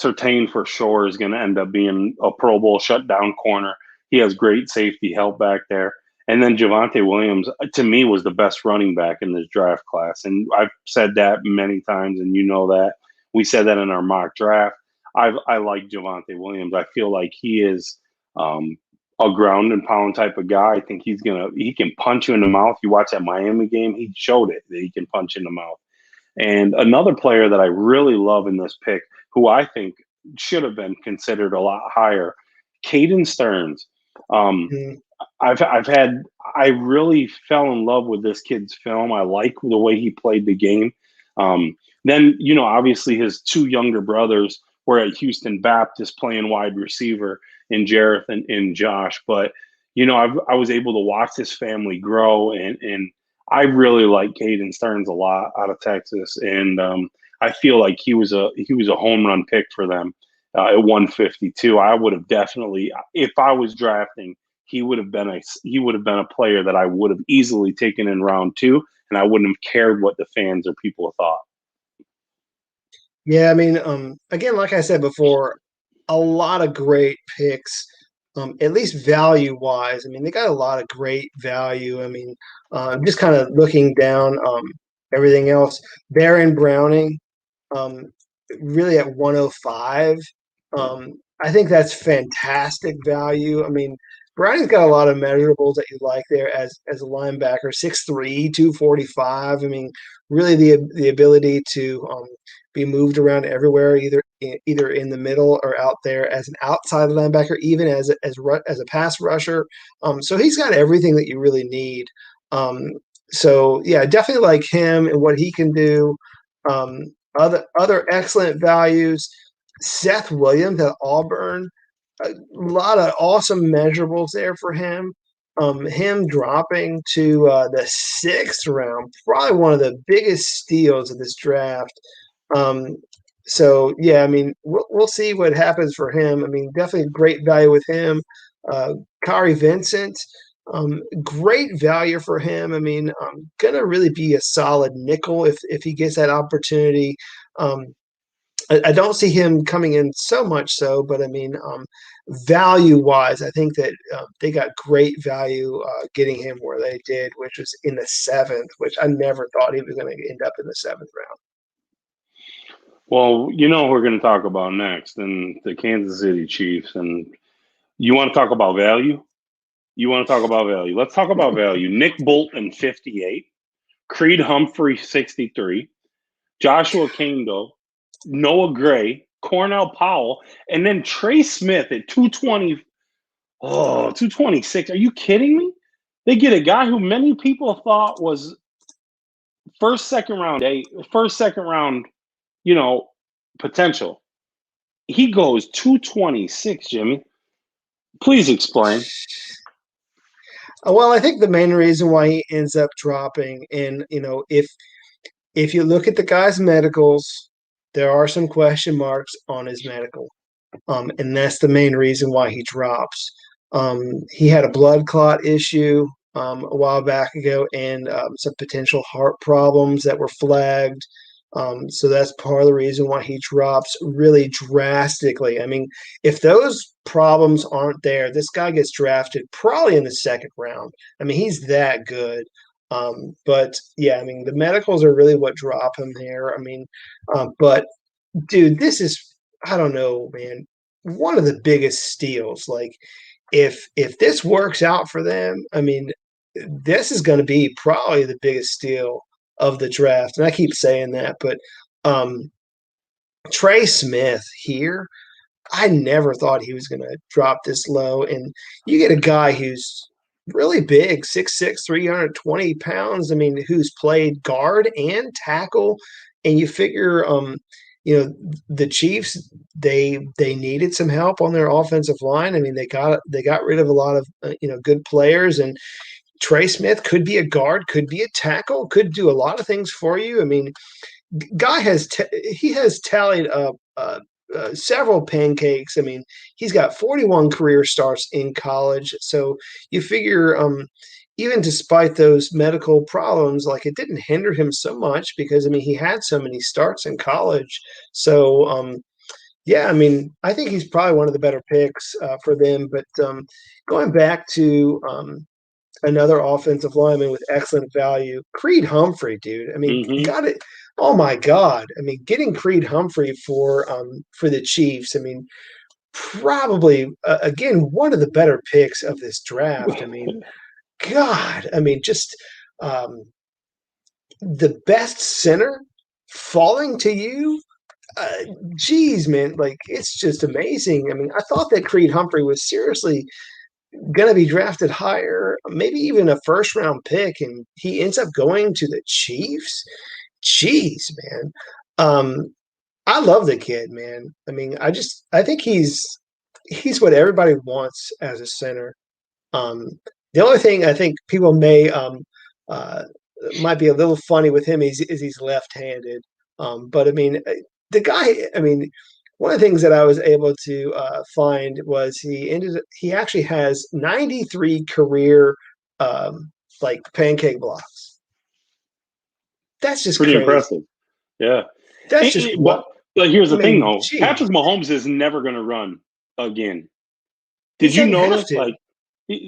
Surtain for sure is going to end up being a Pro Bowl shutdown corner. He has great safety help back there. And then Javonte Williams, to me, was the best running back in this draft class. And I've said that many times, and you know that. We said that in our mock draft. I like Javonte Williams. I feel like he is a ground and pound type of guy. I think he can punch you in the mouth. You watch that Miami game, he showed it that he can punch in the mouth. And another player that I really love in this pick, who I think should have been considered a lot higher, Kaden Stearns. Um, Mm. I really fell in love with this kid's film. I like the way he played the game. Then, obviously his two younger brothers were at Houston Baptist playing wide receiver in Jareth and Josh. But, I was able to watch this family grow, and I really like Kaden Stearns a lot out of Texas. And I feel like he was a home run pick for them at 152. I would have definitely, if I was drafting, he would have been a player that I would have easily taken in round two, and I wouldn't have cared what the fans or people thought. Yeah, I mean, again, like I said before, a lot of great picks at least value wise. I mean, they got a lot of great value. I mean, just kind of looking down everything else. Baron Browning, um, really at 105. I think that's fantastic value. I mean, Browning's got a lot of measurables that you like there as a linebacker, 6'3", 245. I mean, really the ability to be moved around everywhere, either in the middle or out there as an outside linebacker, even as a pass rusher. So he's got everything that you really need. So yeah, definitely like him and what he can do. Other excellent values. Seth Williams at Auburn, a lot of awesome measurables there for him. Him dropping to the 6th round, probably one of the biggest steals of this draft. So yeah, I mean, we'll see what happens for him. I mean, definitely great value with him. Kyrie Vincent, great value for him. I mean, gonna really be a solid nickel if he gets that opportunity. I don't see him coming in so much so, but I mean, value-wise, I think that they got great value getting him where they did, which was in the 7th, which I never thought he was going to end up in the 7th round. Well, you know what we're going to talk about next, and the Kansas City Chiefs. And you want to talk about value? Let's talk about value. Nick Bolton, 58. Creed Humphrey, 63. Joshua Kendall, Noah Gray, Cornell Powell, and then Trey Smith at 220. Oh, 226. Are you kidding me? They get a guy who many people thought was first, second round, potential. He goes 226, Jimmy. Please explain. Well, I think the main reason why he ends up dropping, and if you look at the guy's medicals, there are some question marks on his medical, and that's the main reason why he drops. He had a blood clot issue a while back ago, and some potential heart problems that were flagged. So that's part of the reason why he drops really drastically. I mean, if those problems aren't there, this guy gets drafted probably in the 2nd round. I mean, he's that good. But yeah, I mean, the medicals are really what drop him there. I mean, but dude, this is, I don't know, man, one of the biggest steals. Like, if this works out for them, I mean, this is going to be probably the biggest steal of the draft. And I keep saying that, but Trey Smith here, I never thought he was going to drop this low. And you get a guy who's really big, 6'6", 320 pounds. I mean, who's played guard and tackle. And you figure, the Chiefs, they needed some help on their offensive line. I mean, they got rid of a lot of good players, and Trey Smith could be a guard, could be a tackle, could do a lot of things for you. I mean, guy has tallied up several pancakes. I mean, he's got 41 career starts in college. So you figure, even despite those medical problems, like, it didn't hinder him so much because, I mean, he had so many starts in college. So, yeah, I mean, I think he's probably one of the better picks for them. But going back to another offensive lineman with excellent value, Creed Humphrey, dude. I mean, got it. Oh my God. I mean, getting Creed Humphrey for the Chiefs. I mean, probably again one of the better picks of this draft. I mean, God. I mean, just the best center falling to you. Geez, man, like, it's just amazing. I mean, I thought that Creed Humphrey was seriously going to be drafted higher, maybe even a 1st round pick, and he ends up going to the Chiefs. Jeez, man. I love the kid, man. I mean, I think he's what everybody wants as a center. The only thing I think people might be a little funny with him is he's left-handed. But I mean, the guy, I mean, one of the things that I was able to find was he actually has 93 career pancake blocks. That's just pretty crazy. Impressive. Yeah. That's just but here's the thing, though. Geez. Patrick Mahomes is never going to run again. He Did you doesn't have notice, to. like,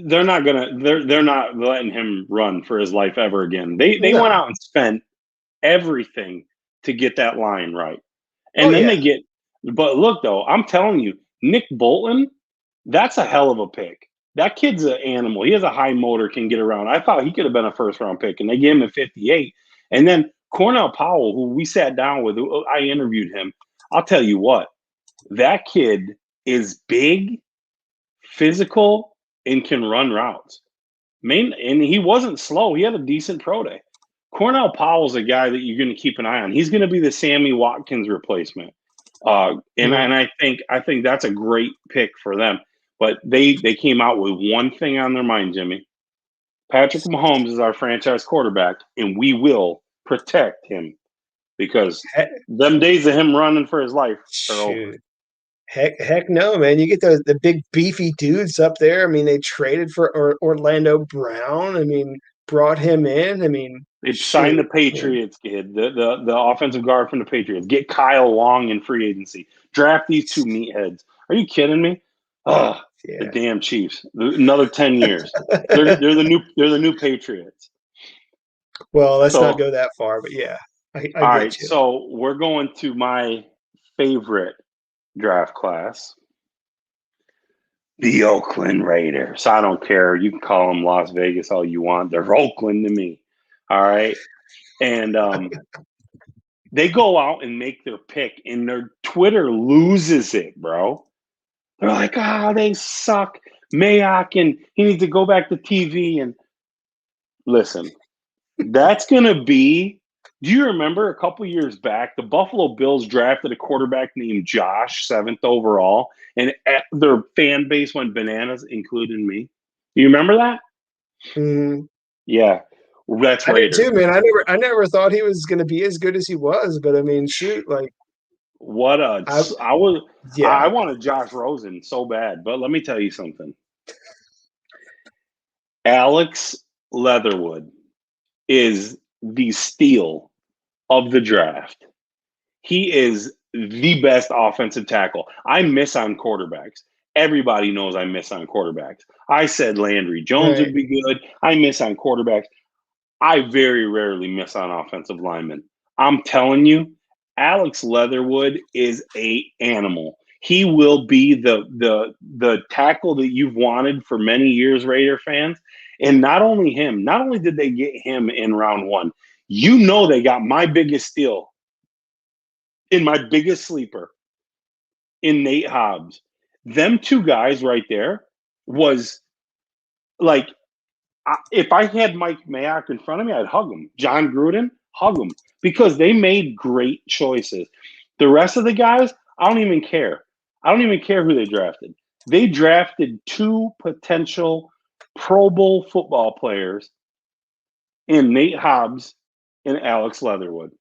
they're not letting him run for his life ever again. They went No. out and spent everything to get that line right. Oh And then yeah. but look though, I'm telling you, Nick Bolton, that's a hell of a pick. That kid's an animal. He has a high motor, can get around. I thought he could have been a first round pick, and they gave him at 58. And then Cornell Powell, who we sat down with, I interviewed him. I'll tell you what, that kid is big, physical, and can run routes. And he wasn't slow. He had a decent pro day. Cornell Powell's a guy that you're going to keep an eye on. He's going to be the Sammy Watkins replacement. And I think that's a great pick for them. But they came out with one thing on their mind, Jimmy. Patrick Mahomes is our franchise quarterback, and we will protect him because them days of him running for his life are over. Heck no, man. You get the big beefy dudes up there. I mean, they traded for Orlando Brown. I mean, brought him in. I mean, they signed the Patriots kid, the offensive guard from the Patriots. Get Kyle Long in free agency. Draft these two meatheads. Are you kidding me? Oh, yeah. The damn Chiefs. Another 10 years. they're the new Patriots. Well, let's not go that far, but yeah. I all right, you. So we're going to my favorite draft class, the Oakland Raiders. I don't care. You can call them Las Vegas all you want. They're Oakland to me. All right. And they go out and make their pick, and their Twitter loses it, bro. They're like, they suck. Mayock, and he needs to go back to TV. And listen, that's going to be. Do you remember a couple years back, the Buffalo Bills drafted a quarterback named Josh, 7th overall, and their fan base went bananas, including me. You remember that? Mm-hmm. Yeah, that's Raiders. I did too, man. I never thought he was going to be as good as he was, but I mean, shoot, like what a I wanted Josh Rosen so bad, but let me tell you something. Alex Leatherwood is the steal of the draft. He is the best offensive tackle. I miss on quarterbacks. Everybody knows I miss on quarterbacks. I said Landry Jones would be good. I miss on quarterbacks. I very rarely miss on offensive linemen. I'm telling you, Alex Leatherwood is an animal. He will be the tackle that you've wanted for many years, Raider fans. And not only him, not only did they get him in round 1, you know they got my biggest steal in my biggest sleeper in Nate Hobbs. Them two guys right there was like, if I had Mike Mayock in front of me, I'd hug him. John Gruden, hug him, because they made great choices. The rest of the guys, I don't even care. I don't even care who they drafted. They drafted 2 potential Pro Bowl football players in Nate Hobbs and Alex Leatherwood.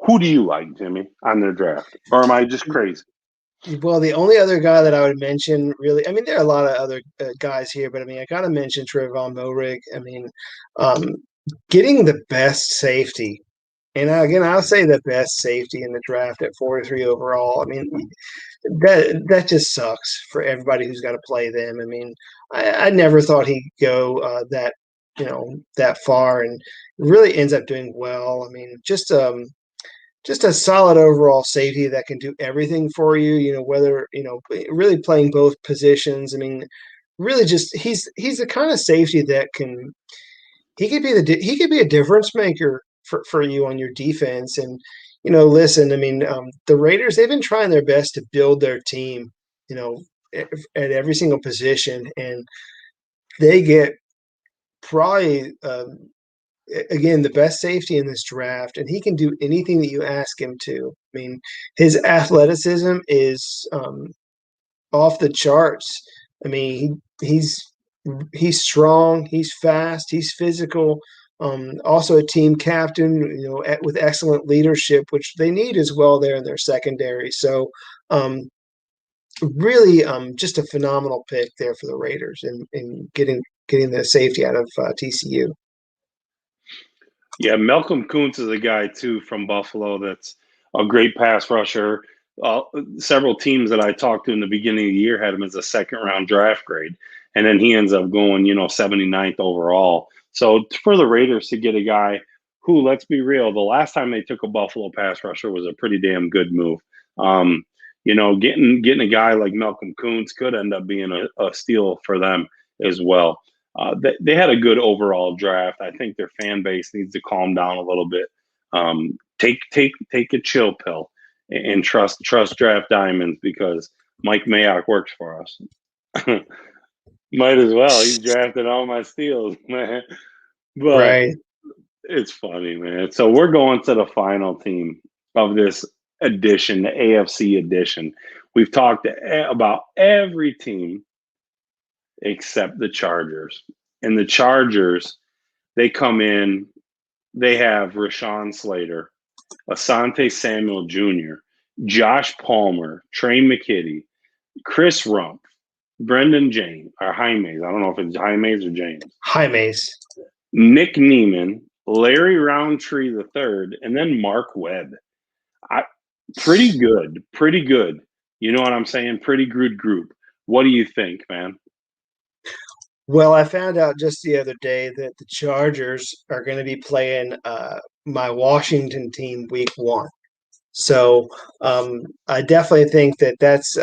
Who do you like, Jimmy, on their draft? Or am I just crazy? Well, the only other guy that I would mention, really, I mean, there are a lot of other guys here, but I mean, I got to mention Trevon Mulrig. I mean, getting the best safety, and again, I'll say the best safety in the draft at 43 overall. I mean, that just sucks for everybody who's got to play them. I mean, I never thought he'd go that far, and really ends up doing well. I mean, just a solid overall safety that can do everything for you, whether, really playing both positions. I mean, really just he's the kind of safety that he could be a difference maker for you on your defense. And, listen, I mean, the Raiders, they've been trying their best to build their team, at every single position, and they get probably again, the best safety in this draft, and he can do anything that you ask him to. I mean, his athleticism is off the charts. I mean, he's strong, he's fast, he's physical. Also a team captain, with excellent leadership, which they need as well there in their secondary. So, really, just a phenomenal pick there for the Raiders in getting the safety out of TCU. Yeah, Malcolm Kuntz is a guy, too, from Buffalo that's a great pass rusher. several teams that I talked to in the beginning of the year had him as a second round draft grade. And then he ends up going, 79th overall. So for the Raiders to get a guy who, let's be real, the last time they took a Buffalo pass rusher was a pretty damn good move. Getting a guy like Malcolm Koonce could end up being a steal for them as well. They had a good overall draft. I think their fan base needs to calm down a little bit. Take a chill pill and trust Draft Diamonds, because Mike Mayock works for us. Might as well. He's drafted all my steals, man. But Right. It's funny, man. So we're going to the final team of this edition, the AFC edition. We've talked about every team except the Chargers. And the Chargers, they come in, they have Rashaan Slater, Asante Samuel Jr., Josh Palmer, Trey McKitty, Chris Rump, Brendan James, or Jaimes. I don't know if it's Jaimes or James. Jaimes. Nick Neiman, Larry Roundtree III, and then Mark Webb. Pretty good. You know what I'm saying? Pretty good group. What do you think, man? Well, I found out just the other day that the Chargers are going to be playing my Washington team week 1. So I definitely think that that's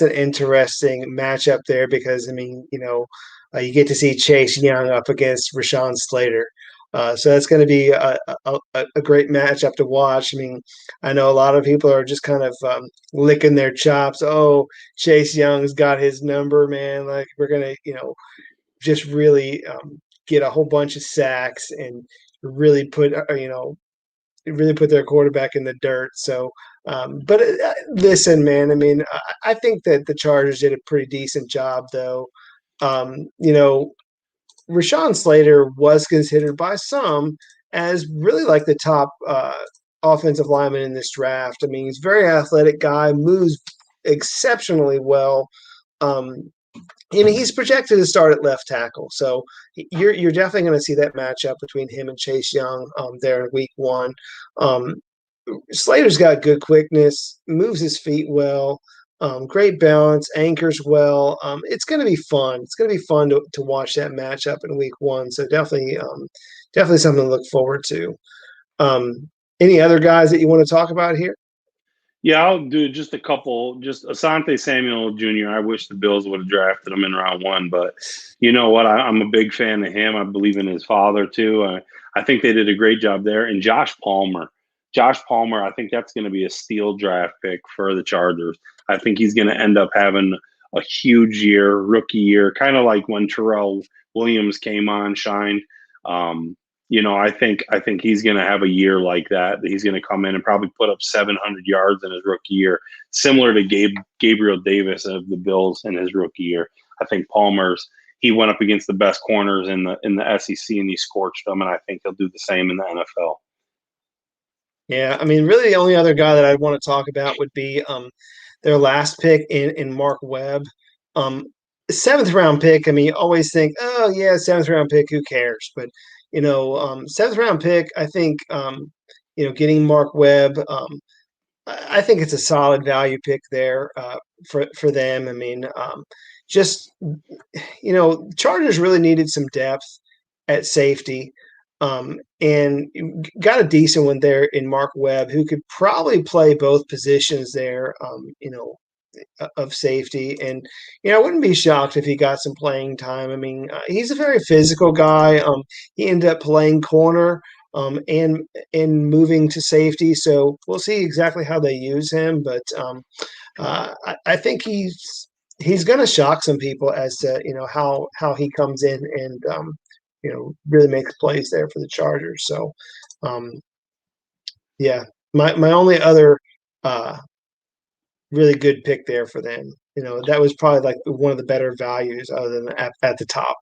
an interesting matchup there, because, I mean, you get to see Chase Young up against Rashaan Slater. So that's going to be a great matchup to watch. I mean, I know a lot of people are just kind of licking their chops. Oh, Chase Young's got his number, man. Like, we're going to, just really get a whole bunch of sacks and really put their quarterback in the dirt. So, but listen, man, I mean, I think that the Chargers did a pretty decent job, though. Rashaan Slater was considered by some as really like the top offensive lineman in this draft. I mean, he's a very athletic guy, moves exceptionally well. And he's projected to start at left tackle. So you're definitely going to see that matchup between him and Chase Young there in week 1. Slater's got good quickness, moves his feet well, great balance, anchors well. It's going to be fun. It's going to be fun to watch that matchup in week 1. So definitely something to look forward to. Any other guys that you want to talk about here? Yeah, I'll do just a couple. Just Asante Samuel Jr., I wish the Bills would have drafted him in round 1. But you know what? I'm a big fan of him. I believe in his father, too. I think they did a great job there. And Josh Palmer, I think that's going to be a steal draft pick for the Chargers. I think he's going to end up having a huge year, rookie year, kind of like when Terrell Williams came on, shined. I think he's going to have a year like that. He's going to come in and probably put up 700 yards in his rookie year, similar to Gabriel Davis of the Bills in his rookie year. I think he went up against the best corners in the SEC and he scorched them, and I think he'll do the same in the NFL. Yeah, I mean, really the only other guy that I'd want to talk about would be their last pick in Mark Webb. 7th round pick. I mean, you always think, oh yeah, 7th round pick, who cares? But 7th round pick, I think, getting Mark Webb, I think it's a solid value pick there for them. I mean, Chargers really needed some depth at safety, and got a decent one there in Mark Webb, who could probably play both positions there, of safety. And, I wouldn't be shocked if he got some playing time. I mean, he's a very physical guy. He ended up playing corner and moving to safety. So we'll see exactly how they use him. But I think he's going to shock some people as to, how he comes in and, really makes plays there for the Chargers. So, yeah, my only other really good pick there for them. That was probably like one of the better values other than at the top.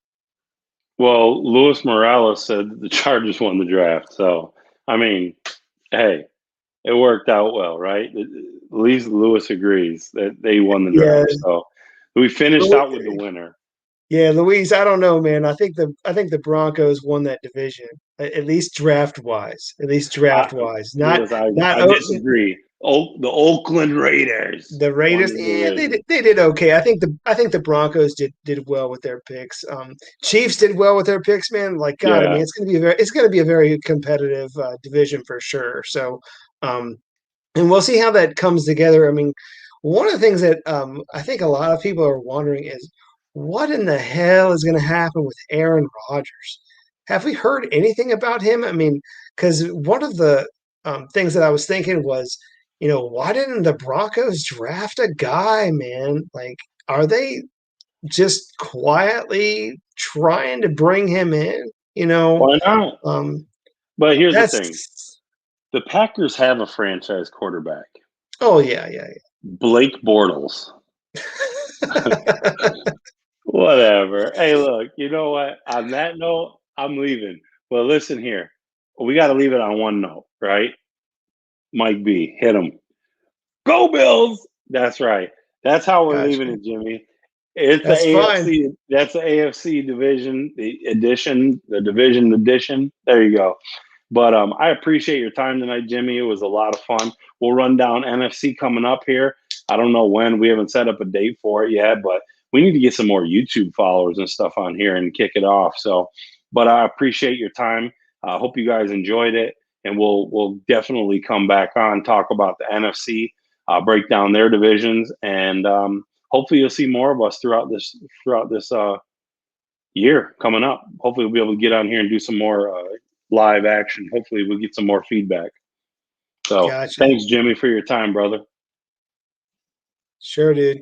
Well, Luis Morales said that the Chargers won the draft. So, I mean, hey, it worked out well, right? At least Luis agrees that they won the draft. Yeah. So we finished out with the winner. Yeah, Luis, I don't know, man. I think the Broncos won that division, at least draft wise. I disagree. The Oakland Raiders. The Raiders, they did okay. I think the Broncos did well with their picks. Chiefs did well with their picks, man. Like God, I mean, it's gonna be a very competitive division for sure. So, and we'll see how that comes together. I mean, one of the things that I think a lot of people are wondering is what in the hell is going to happen with Aaron Rodgers? Have we heard anything about him? I mean, because one of the things that I was thinking was, why didn't the Broncos draft a guy, man? Like, are they just quietly trying to bring him in? Why not? But here's the thing. The Packers have a franchise quarterback. Oh, yeah. Blake Bortles. Whatever. Hey, look, you know what? On that note, I'm leaving. But listen here. We got to leave it on one note, right? Mike B, hit him. Go Bills! That's right. That's how we're leaving it, Jimmy. That's the AFC. Fine. That's the AFC division, the division edition. There you go. But I appreciate your time tonight, Jimmy. It was a lot of fun. We'll run down NFC coming up here. I don't know when. We haven't set up a date for it yet, but we need to get some more YouTube followers and stuff on here and kick it off. So, but I appreciate your time. I hope you guys enjoyed it, and we'll definitely come back on, talk about the NFC, break down their divisions, and hopefully you'll see more of us throughout this year coming up. Hopefully we'll be able to get on here and do some more live action. Hopefully we'll get some more feedback. So Thanks, Jimmy, for your time, brother. Sure, dude.